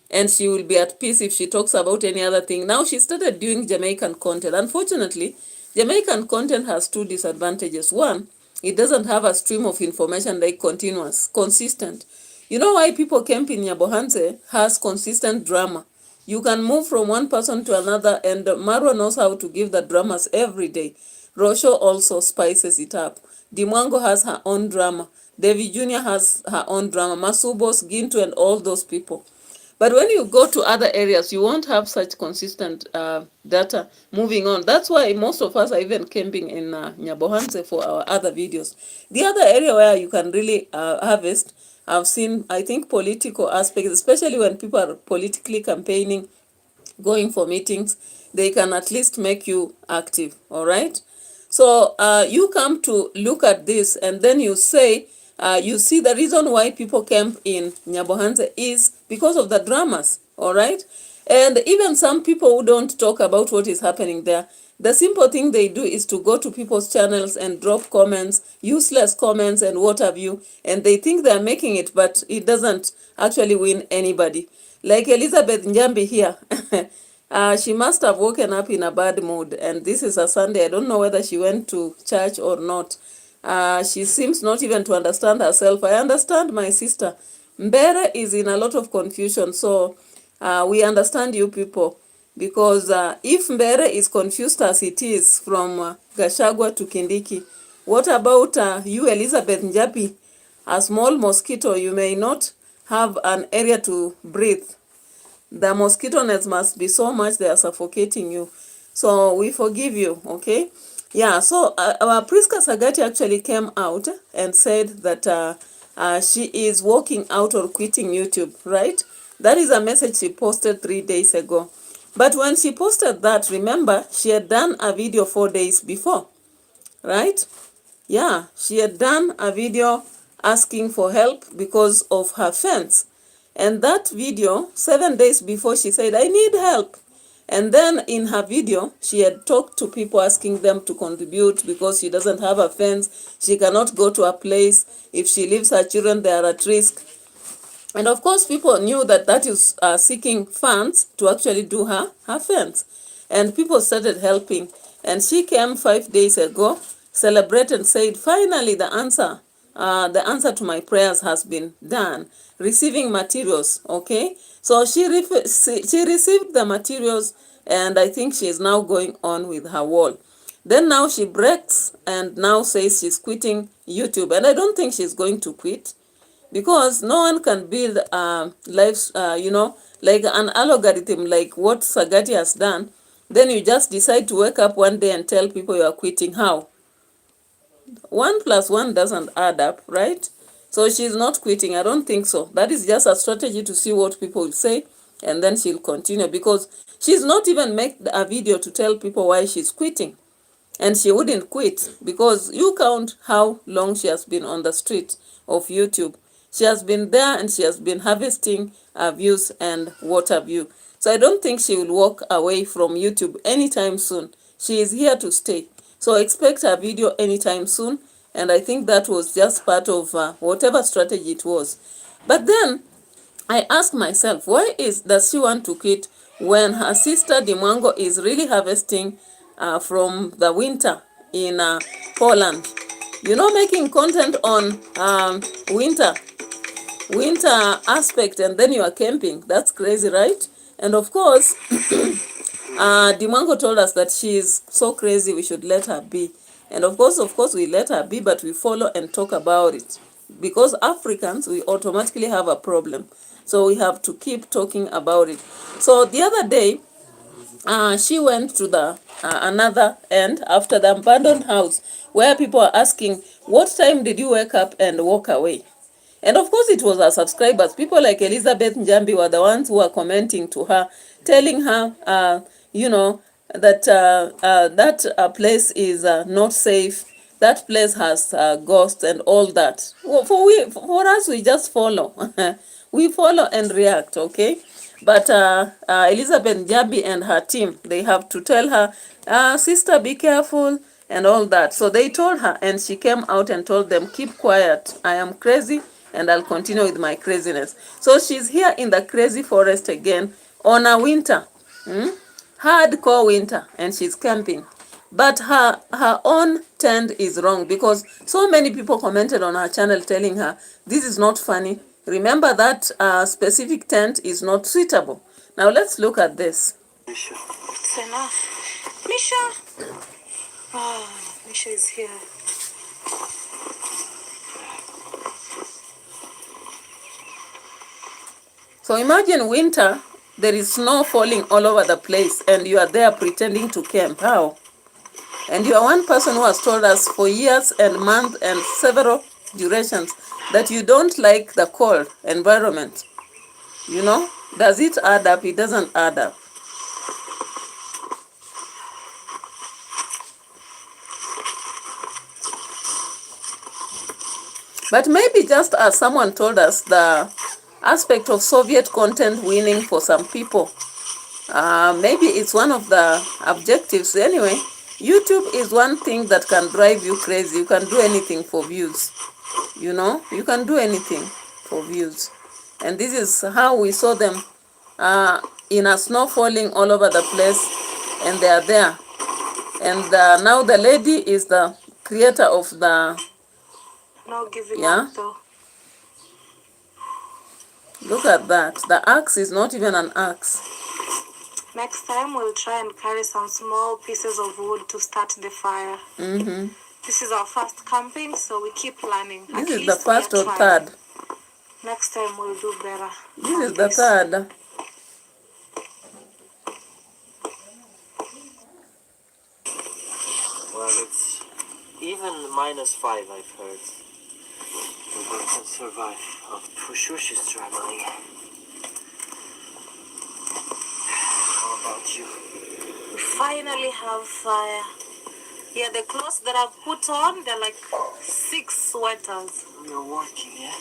And she will be at peace if she talks about any other thing. Now she started doing Jamaican content. Unfortunately, Jamaican content has two disadvantages. One, it doesn't have a stream of information like continuous, consistent. You know why people camp in Nyabohanse has consistent drama. You can move from one person to another, and Marwa knows how to give the dramas every day. Rosho also spices it up. Dimwango has her own drama. Devi Jr. has her own drama. Masubos, Gintu, and all those people. But when you go to other areas, you won't have such consistent data moving on. That's why most of us are even camping in Nyabohanse for our other videos. The other area where you can really harvest, I've seen, I think, political aspects, especially when people are politically campaigning, going for meetings, they can at least make you active, all right? So you come to look at this, and then you say, you see the reason why people camp in Nyabohanse is because of the dramas, all right? And even some people who don't talk about what is happening there, the simple thing they do is to go to people's channels and drop comments, useless comments and what have you, and they think they're making it, but it doesn't actually win anybody. Like Elizabeth Njambi here, she must have woken up in a bad mood, and this is a Sunday. I don't know whether she went to church or not. She seems not even to understand herself. I understand my sister. Mbere is in a lot of confusion, so we understand you people. Because if Mbere is confused as it is from Gashagwa to Kindiki, what about you, Elizabeth Njapi? A small mosquito, you may not have an area to breathe. The mosquito nets must be so much they are suffocating you. So we forgive you, okay? Yeah, so Priska Sagati actually came out and said that she is walking out or quitting YouTube, right? That is a message she posted 3 days ago. But when she posted that, remember, she had done a video 4 days before, right? Yeah, she had done a video asking for help because of her fence. And that video, 7 days before, she said, I need help. And then in her video, she had talked to people asking them to contribute because she doesn't have a fence. She cannot go to a place. If she leaves her children, they are at risk. And of course, people knew that that is seeking funds to actually do her fence. And people started helping. And she came 5 days ago, celebrated and said, finally, the answer to my prayers has been done. Receiving materials, okay? So she received the materials and I think she is now going on with her wall. Then now she breaks and now says she's quitting YouTube, and I don't think she's going to quit, because no one can build lives, like an algorithm like what Sagati has done. Then you just decide to wake up one day and tell people you are quitting. How? 1 plus 1 doesn't add up, right? So she's not quitting. I don't think so. That is just a strategy to see what people will say, and then she'll continue, because she's not even make a video to tell people why she's quitting. And she wouldn't quit, because you count how long she has been on the street of YouTube. She has been there and she has been harvesting views and water view. So I don't think she will walk away from YouTube anytime soon. She is here to stay. So expect her video anytime soon. And I think that was just part of whatever strategy it was. But then I ask myself, why does she want to quit when her sister Dimwango is really harvesting from the winter in Poland? You know, making content on winter aspect, and then you are camping. That's crazy, right? And of course, Dimwango told us that she is so crazy, we should let her be. And of course, we let her be, but we follow and talk about it. Because Africans, we automatically have a problem. So we have to keep talking about it. So the other day, she went to the another end after the abandoned house, where people are asking, what time did you wake up and walk away? And of course, it was our subscribers. People like Elizabeth Njambi were the ones who were commenting to her, telling her, that that place is not safe. That place has ghosts and all that. Well, for us, we just follow. We follow and react, okay? But Elizabeth Njambi and her team, they have to tell her, sister, be careful and all that. So they told her, and she came out and told them, keep quiet. I am crazy, and I'll continue with my craziness. So she's here in the crazy forest again on a winter, hardcore winter, and she's camping. But her own tent is wrong, because so many people commented on her channel telling her, this is not funny. Remember that specific tent is not suitable. Now let's look at this. Misha. It's enough. Misha! Oh, Misha is here. So imagine winter, there is snow falling all over the place, and you are there pretending to camp. How? And you are one person who has told us for years and months and several durations that you don't like the cold environment. You know? Does it add up? It doesn't add up. But maybe just as someone told us, the aspect of Soviet content winning for some people, maybe it's one of the objectives. Anyway, YouTube is one thing that can drive you crazy. You can do anything for views. You know, you can do anything for views. And this is how we saw them in a snow falling all over the place, and they are there. And now the lady is the creator of the... No giving up though. Look at that. The axe is not even an axe. Next time we'll try and carry some small pieces of wood to start the fire. This is our first camping, so we keep learning. This is the first or third. Next time we'll do better. This is the third. Well, it's even -5, I've heard. We can survive. For sure she's struggling. How about you? We finally have fire. Yeah, the clothes that I've put on, they're like 6 sweaters. You're working, yeah?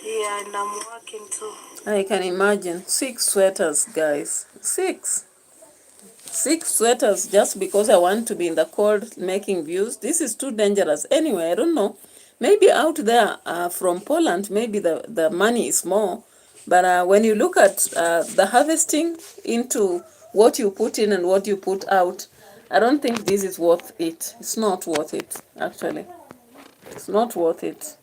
Yeah, and I'm working too. I can imagine. 6 sweaters, guys. 6 sweaters just because I want to be in the cold making views. This is too dangerous. Anyway, I don't know. Maybe out there from Poland, maybe the money is more. But when you look at the harvesting into what you put in and what you put out, I don't think this is worth it. It's not worth it, actually. It's not worth it.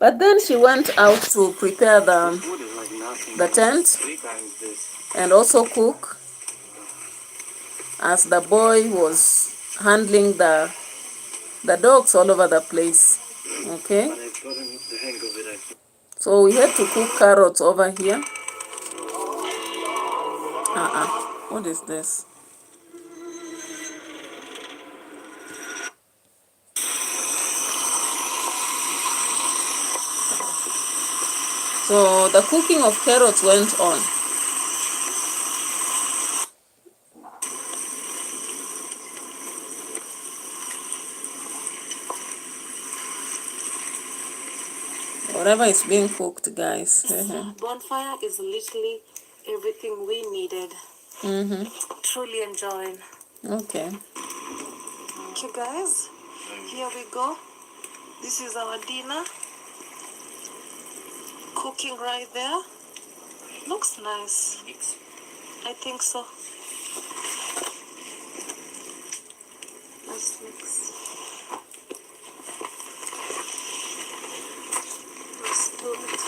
But then she went out to prepare the tent and also cook. as the boy was handling the dogs all over the place. Okay, But I've gotten the hang of it. so we had to cook carrots over here. What is this? So the cooking of carrots went on. Whatever is being cooked, guys. Bonfire is literally everything we needed. Truly enjoying. Okay. Okay, guys, here we go. This is our dinner. Cooking right there. Looks nice. I think so. Let's mix. Let's do it.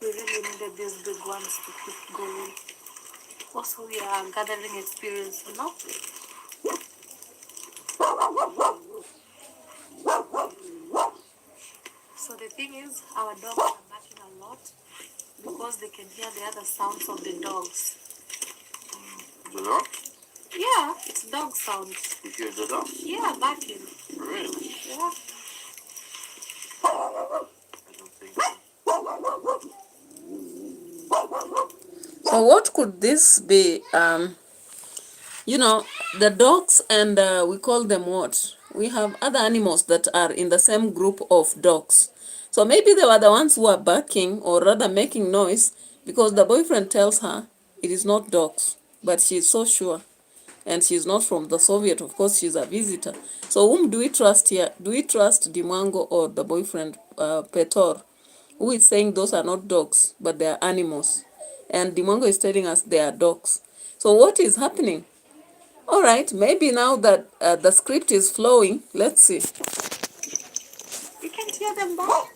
We really needed these big ones to keep going. Also, we are gathering experience, you know? So the thing is, our dogs are barking a lot because they can hear the other sounds of the dogs. The dog? Yeah, it's dog sounds. You hear the dog? Yeah, barking. Really? Yeah. I don't think so. So what could this be? You know, the dogs, and we call them what? We have other animals that are in the same group of dogs. So maybe they were the ones who are barking, or rather making noise, because the boyfriend tells her it is not dogs, but she's so sure. And she's not from the Soviet, of course, she's a visitor. So whom do we trust here? Do we trust Dimango or the boyfriend, Petor, who is saying those are not dogs, but they are animals? And Dimango is telling us they are dogs. So what is happening? All right, maybe now that the script is flowing, let's see. You can hear them bark.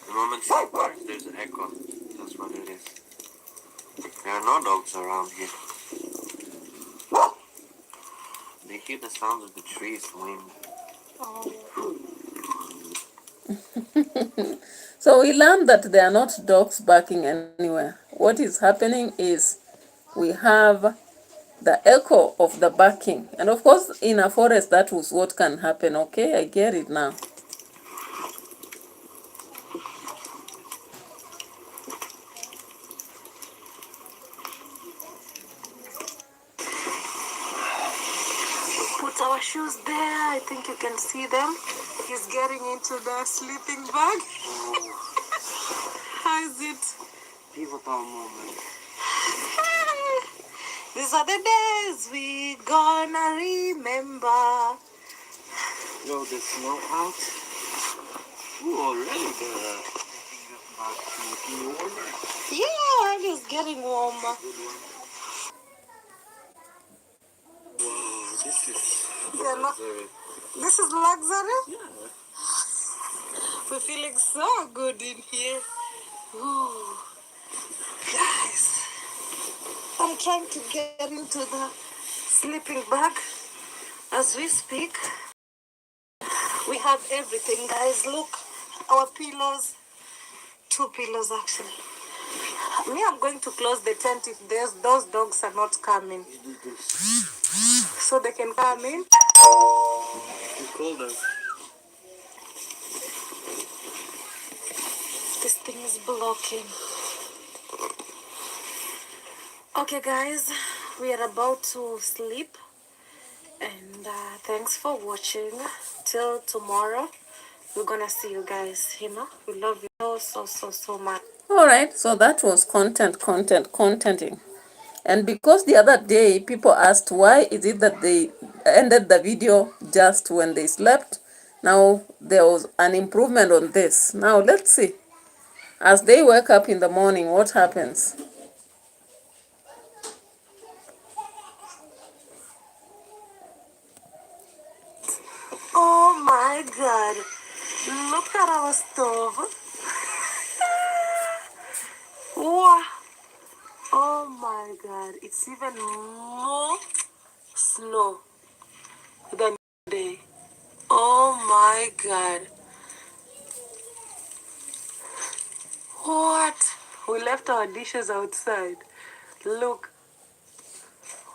The moment she barks, there's an echo. That's what it is. There are no dogs around here. They hear the sounds of the trees, wind. So we learned that there are not dogs barking anywhere. What is happening is we have the echo of the barking. And of course, in a forest, that was what can happen. Okay, I get it now. Put our shoes there. I think you can see them. He's getting into the sleeping bag. How is it? Pivotal moment. These are the days we gonna remember. Blow the snow out. Ooh, already the back to warmer. Yeah, it is getting warmer. Wow, this is Yeah, no, luxury. this is luxury. Yeah. We're feeling so good in here. Ooh. Guys, I'm trying to get into the sleeping bag as we speak. We have everything, guys. Look, our pillows. 2 pillows, actually. Me, I'm going to close the tent if those dogs are not coming. So they can come in. You call them. This thing is blocking. Okay, guys, we are about to sleep. And thanks for watching. Till tomorrow, we're gonna see you guys. You know, we love you so much. All right, so that was contenting. And because the other day people asked why is it that they ended the video just when they slept, now there was an improvement on this. Now let's see. As they wake up in the morning, what happens? Oh my God! Look at our stove. Wow! Oh. my God, it's even more snow than today. Oh my God. What? We left our dishes outside. Look.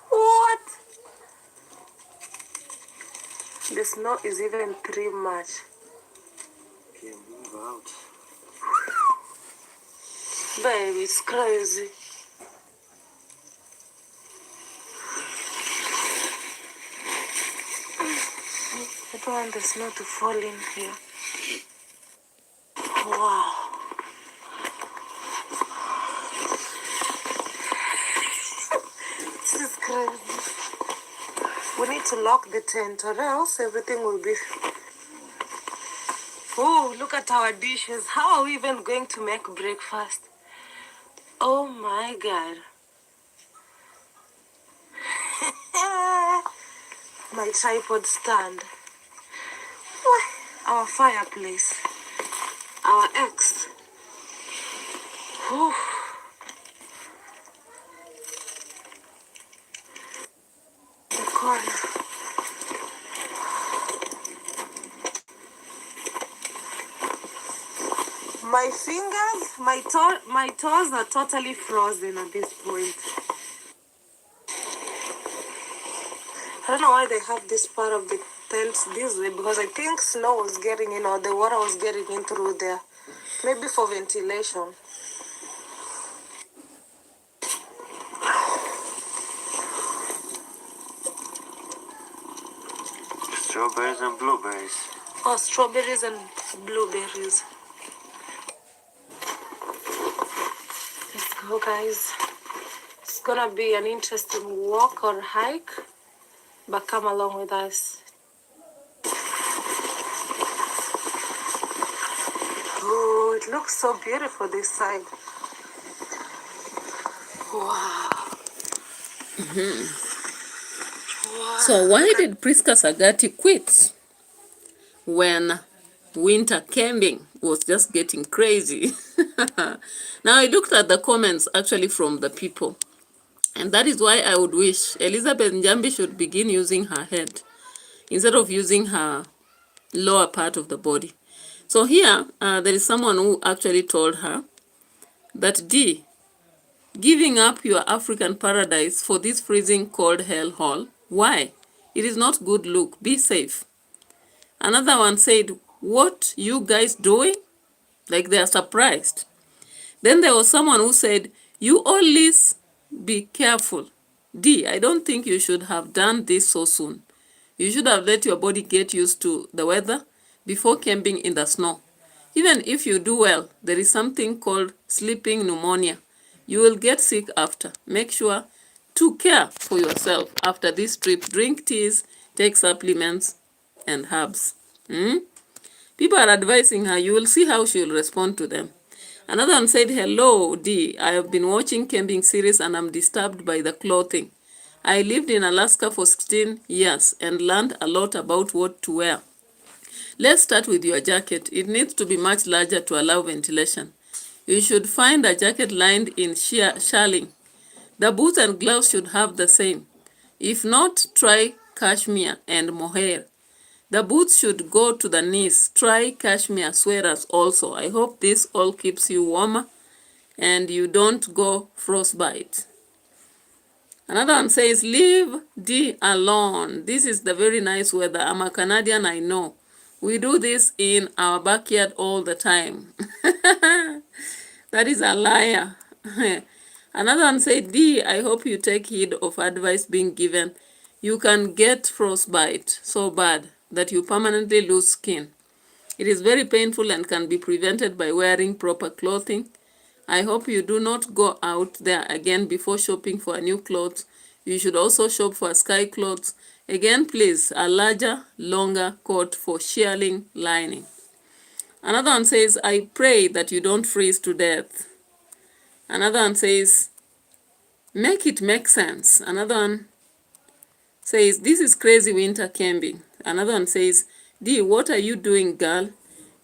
What? The snow is even too much. Okay, move out. Baby, it's crazy. I don't want the snow to fall in here. Wow. This is crazy. We need to lock the tent or else everything will be... Oh, look at our dishes. How are we even going to make breakfast? Oh my God. My tripod stand. Our fireplace. Our ex. Whew. The corner. My fingers, my toes are totally frozen at this point. I don't know why they have this part of the tent this way, because I think snow was getting in or the water was getting in through there. Maybe for ventilation. Strawberries and blueberries. Oh, strawberries and blueberries. Let's go, guys. It's gonna be an interesting walk or hike, but come along with us. Oh, it looks so beautiful this side. Wow. Wow. So why did Priska Sagati quit when winter camping was just getting crazy? Now I looked at the comments actually from the people, and that is why I would wish Elizabeth Njambi should begin using her head instead of using her lower part of the body. So here, there is someone who actually told her that D, giving up your African paradise for this freezing cold hellhole, why? It is not good look, be safe. Another one said, what you guys doing? Like they are surprised. Then there was someone who said, you always be careful. D, I don't think you should have done this so soon. You should have let your body get used to the weather before camping in the snow. Even if you do well, there is something called sleeping pneumonia. You will get sick after. Make sure to care for yourself after this trip. Drink teas, take supplements, and herbs. People are advising her. You will see how she will respond to them. Another one said, hello, D. I have been watching camping series and I'm disturbed by the clothing. I lived in Alaska for 16 years and learned a lot about what to wear. Let's start with your jacket. It needs to be much larger to allow ventilation. You should find a jacket lined in shearling. The boots and gloves should have the same. If not, try cashmere and mohair. The boots should go to the knees. Try cashmere sweaters also. I hope this all keeps you warmer and you don't go frostbite. Another one says, leave D alone. This is the very nice weather. I'm a Canadian, I know. We do this in our backyard all the time. That is a liar. Another one said, D, I hope you take heed of advice being given. You can get frostbite so bad that you permanently lose skin. It is very painful and can be prevented by wearing proper clothing. I hope you do not go out there again before shopping for new clothes. You should also shop for sky clothes. Again, please, a larger, longer coat for shearling lining. Another one says, I pray that you don't freeze to death. Another one says, make it make sense. Another one says, this is crazy winter camping. Another one says, D, what are you doing, girl?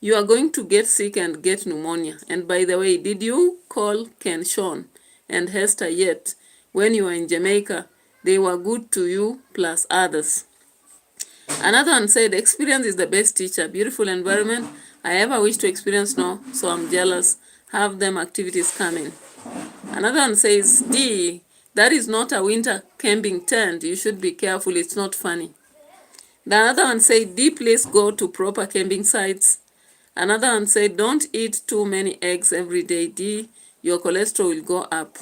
You are going to get sick and get pneumonia. And by the way, did you call Ken Sean and Hester yet? when you were in Jamaica. They were good to you plus others. Another one said, experience is the best teacher. Beautiful environment. I ever wish to experience snow, so I'm jealous. Have them activities coming. Another one says, D, that is not a winter camping tent. You should be careful. It's not funny. The another one said, D, please go to proper camping sites. Another one said, don't eat too many eggs every day. D, your cholesterol will go up.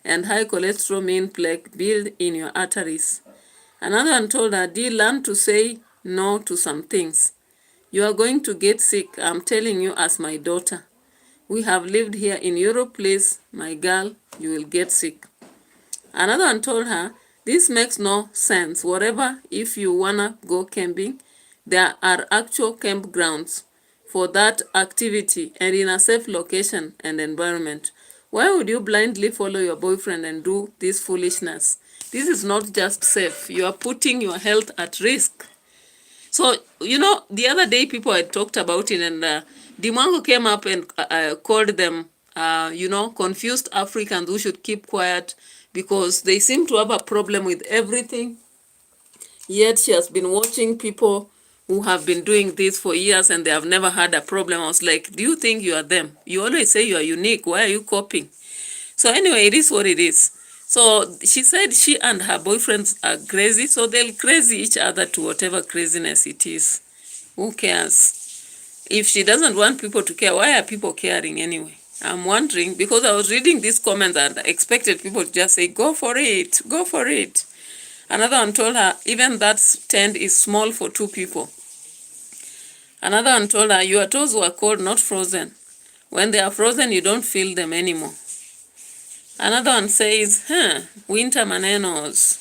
And high cholesterol means plaque build in your arteries. Another one told her, D, learn to say no to some things. You are going to get sick. I'm telling you as my daughter. We have lived here in Europe, please, my girl, you will get sick. Another one told her, this makes no sense. Whatever, if you wanna go camping, there are actual campgrounds for that activity and in a safe location and environment. Why would you blindly follow your boyfriend and do this foolishness? This is not just safe. You are putting your health at risk. So, you know, the other day people had talked about it, and Dimango came up and called them, you know, confused Africans who should keep quiet because they seem to have a problem with everything. Yet she has been watching people who have been doing this for years and they have never had a problem. I was like, do you think you are them? You always say you are unique. Why are you copying? So anyway, it is what it is. So she said she and her boyfriends are crazy, so they'll crazy each other to whatever craziness it is. Who cares? If she doesn't want people to care, why are people caring anyway? I'm wondering, because I was reading these comments and I expected people to just say, go for it, go for it. Another one told her, even that tent is small for 2 people. Another one told her, your toes were cold, not frozen. When they are frozen, you don't feel them anymore. Another one says, winter manenos.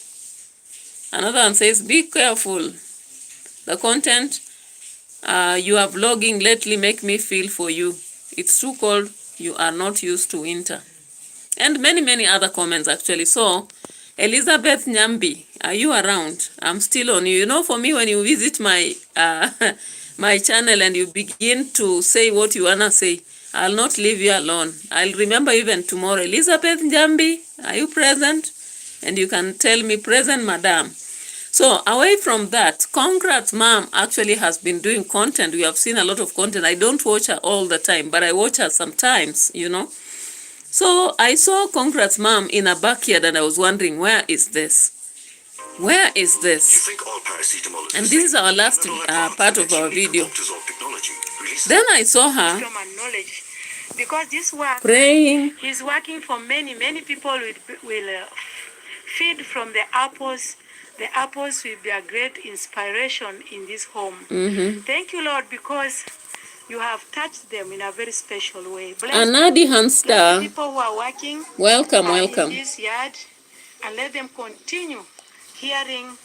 Another one says, be careful. The content you are vlogging lately make me feel for you. It's too cold. You are not used to winter. And many, many other comments actually. So, Elizabeth Nyambi, are you around? I'm still on you. You know, for me, when you visit my my channel and you begin to say what you wanna say, I'll not leave you alone. I'll remember even tomorrow. Elizabeth Nyambi, are you present? And you can tell me, present, madam. So away from that, Congrats Mom actually has been doing content. We have seen a lot of content. I don't watch her all the time, but I watch her sometimes, you know. So I saw Congrats Mom in a backyard and I was wondering, where is this? Where is this? And this is our last part of our video. Then I saw her because this work praying. is working for many people will feed from the apples. The apples will be a great inspiration in this home. Thank you, Lord, because you have touched them in a very special way. Bless Anadi the Hansta, people who are working welcome. in this yard, and let them continue hearing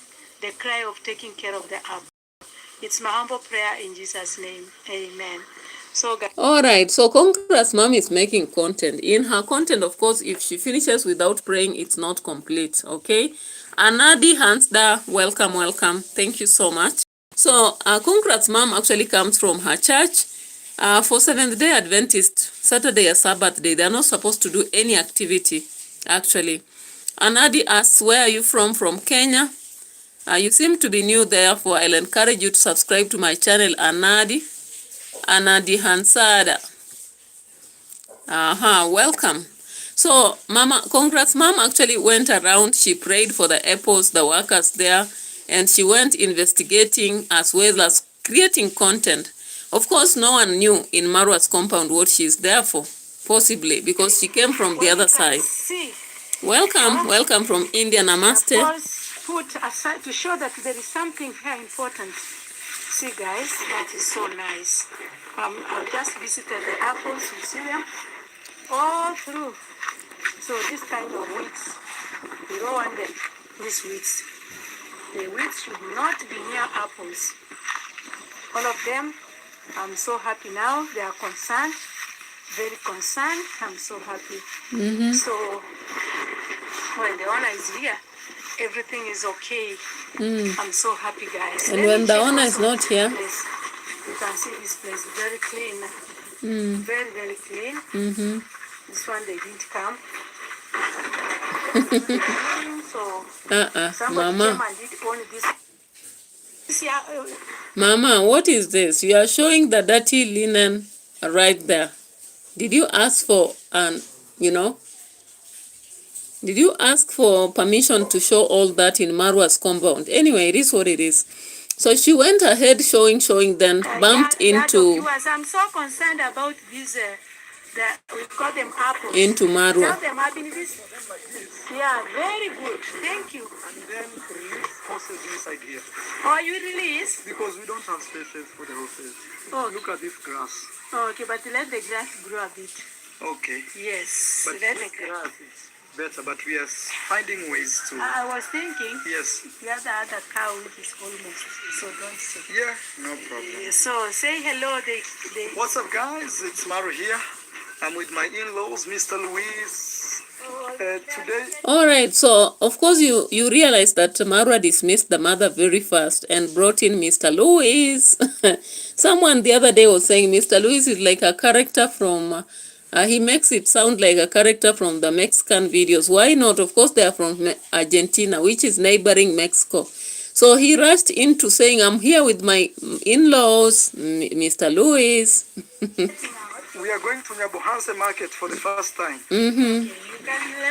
the cry of taking care of the apple. It's my humble prayer in Jesus' name. Amen. So, guys. All right, so Congrats Mom is making content. In her content, of course, if she finishes without praying, it's not complete, okay? Anadi Hansda, welcome. Thank you so much. So, Congrats Mom actually comes from her church. For Seventh-day Adventist, Saturday or Sabbath day, they're not supposed to do any activity, actually. Anadi asks, where are you from? From Kenya. You seem to be new, therefore I'll encourage you to subscribe to my channel, Anadi Hansada. Welcome. So, Mama, Congrats Mom actually went around, she prayed for the apples, the workers there, and she went investigating as well as creating content. Of course, no one knew in Marwa's compound what she's there for, possibly, because she came from the other side. Welcome from India, Namaste. Put aside to show that there is something very important. See, guys, that is so nice. I've just visited the apples, you see them all through. So this kind of weeds, we don't want them, these weeds. The weeds should not be near apples. All of them, I'm so happy now. They are concerned, very concerned. I'm so happy. So when the owner is here, everything is okay. I'm so happy, guys. And when the owner is not here, you can see this place very clean. Very clean. This one they didn't come. So somebody Mama. came and did only this year. Mama, what is this? You are showing the dirty linen right there. Did you ask for did you ask for permission to show all that in Marwa's compound? Anyway, it is what it is. So she went ahead showing, then bumped into I'm so concerned about these. We call them apples. into Marwa. Tell them I've been this. Yeah, very good. Thank you. And then release horses inside here. Oh, you release? Because we don't have spaces for the horses. Oh, Look at this grass. okay, but let the grass grow a bit. Okay. Yes, But let this the grass. grass is better, but we are finding ways to... I was thinking, Yes. the other cow is almost, so don't say. Yeah, no problem. So say hello. They What's up, guys? It's Maru here. I'm with my in-laws, Mr. Luis. Today... Alright, so of course you realize that Marwa dismissed the mother very fast and brought in Mr. Louis. Someone the other day was saying Mr. Louis is like a character from, he makes it sound like a character from the Mexican videos. Why not? Of course they are from Argentina, which is neighboring Mexico. So he rushed into saying, I'm here with my in-laws, Mr. Louis. We are going to Nyabohanse market for the first time. you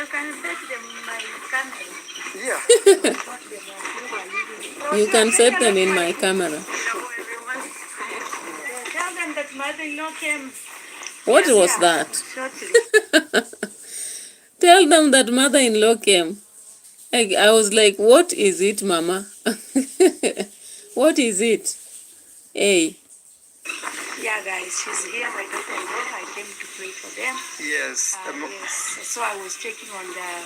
can set them in my camera. Yeah. You can set them in my camera. Hello, everyone. Tell them that mother-in-law came. What Yes, was yeah, that? shortly. Tell them that mother-in-law came. I was like, what is it, Mama? What is it? Hey. Yeah, guys, she's here. My daughter-in-law. I came to pray for them. Yes. Yes. So I was checking on the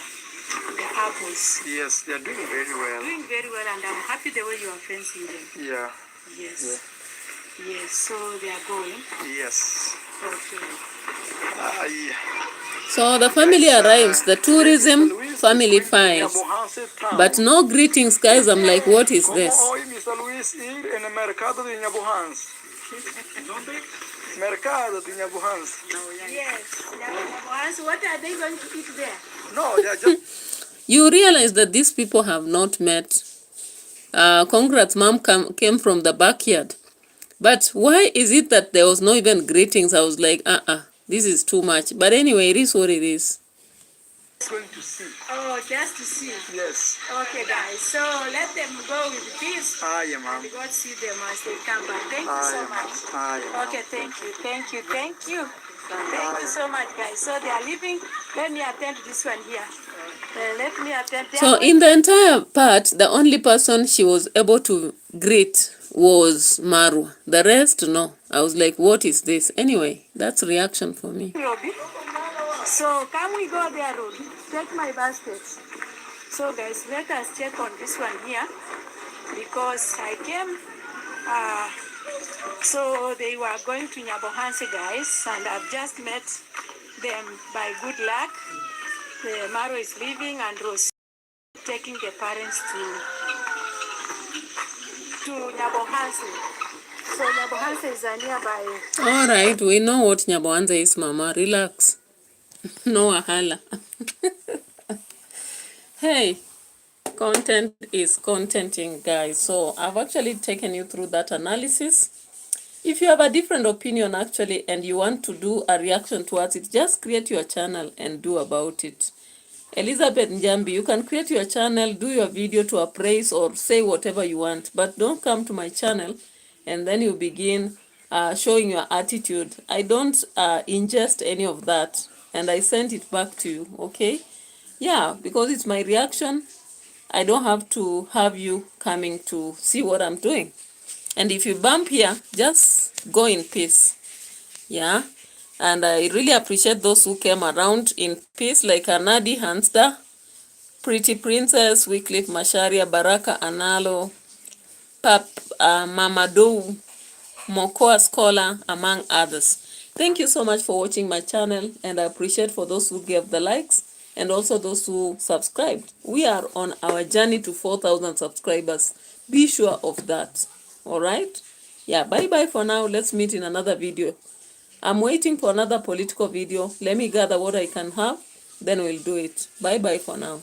apples. Yes, they are doing very well. Doing very well, and I'm happy the way you are fencing them. Yeah. Yes. Yes. So they are going. Yes. Okay. Yeah. So the family arrives, the tourism family finds. But no greetings, guys. I'm like, what is this? Como hoy Mr. Luis ir en el mercado de Nyabohanse. Mercado de Nyabohanse. Yes. What are they going to eat there? No, they are just... You realize that these people have not met. Congrats, Mom came from the backyard. But why is it that there was no even greetings? I was like, this is too much. But anyway, it is what it is. going to see. Oh, just to see. Yes. Okay, guys. So let them go with peace. Aye, ma'am. And God see them as they come back. Thank you so much. Aye. Okay, thank you. Thank you so much, guys. So they are leaving. Let me attend this one here. Let me attend. So in the entire part, the only person she was able to greet was Marwa. The rest, no. I was like, what is this? Anyway, that's reaction for me. Robbie. So can we go there, Robbie? Take my baskets. So guys, let us check on this one here because I came. So they were going to Nyabohanse, guys, and I've just met them by good luck. The Maro is leaving and Rose taking the parents to Nyabohanse. So Nyabohanse is a nearby. All right, we know what Nyabohanse is, Mama. Relax. No wahala. Hey, content is contenting, guys. So I've actually taken you through that analysis. If you have a different opinion actually and you want to do a reaction towards it, just create your channel and do about it. Elizabeth Njambi, you can create your channel, do your video to appraise or say whatever you want, but don't come to my channel and then you begin showing your attitude. I don't ingest any of that and I sent it back to you, okay? Yeah, because it's my reaction. I don't have to have you coming to see what I'm doing. And if you bump here, just go in peace. Yeah. And I really appreciate those who came around in peace, like Anadi Hansta, Pretty Princess, Wycliffe Masharia, Baraka Analo, Pap Mamadou, Mokoa Scholar, among others. Thank you so much for watching my channel, and I appreciate for those who gave the likes and also those who subscribed. We are on our journey to 4,000 subscribers. Be sure of that. All right? Yeah, bye-bye for now. Let's meet in another video. I'm waiting for another political video. Let me gather what I can have then we'll do it. Bye bye for now.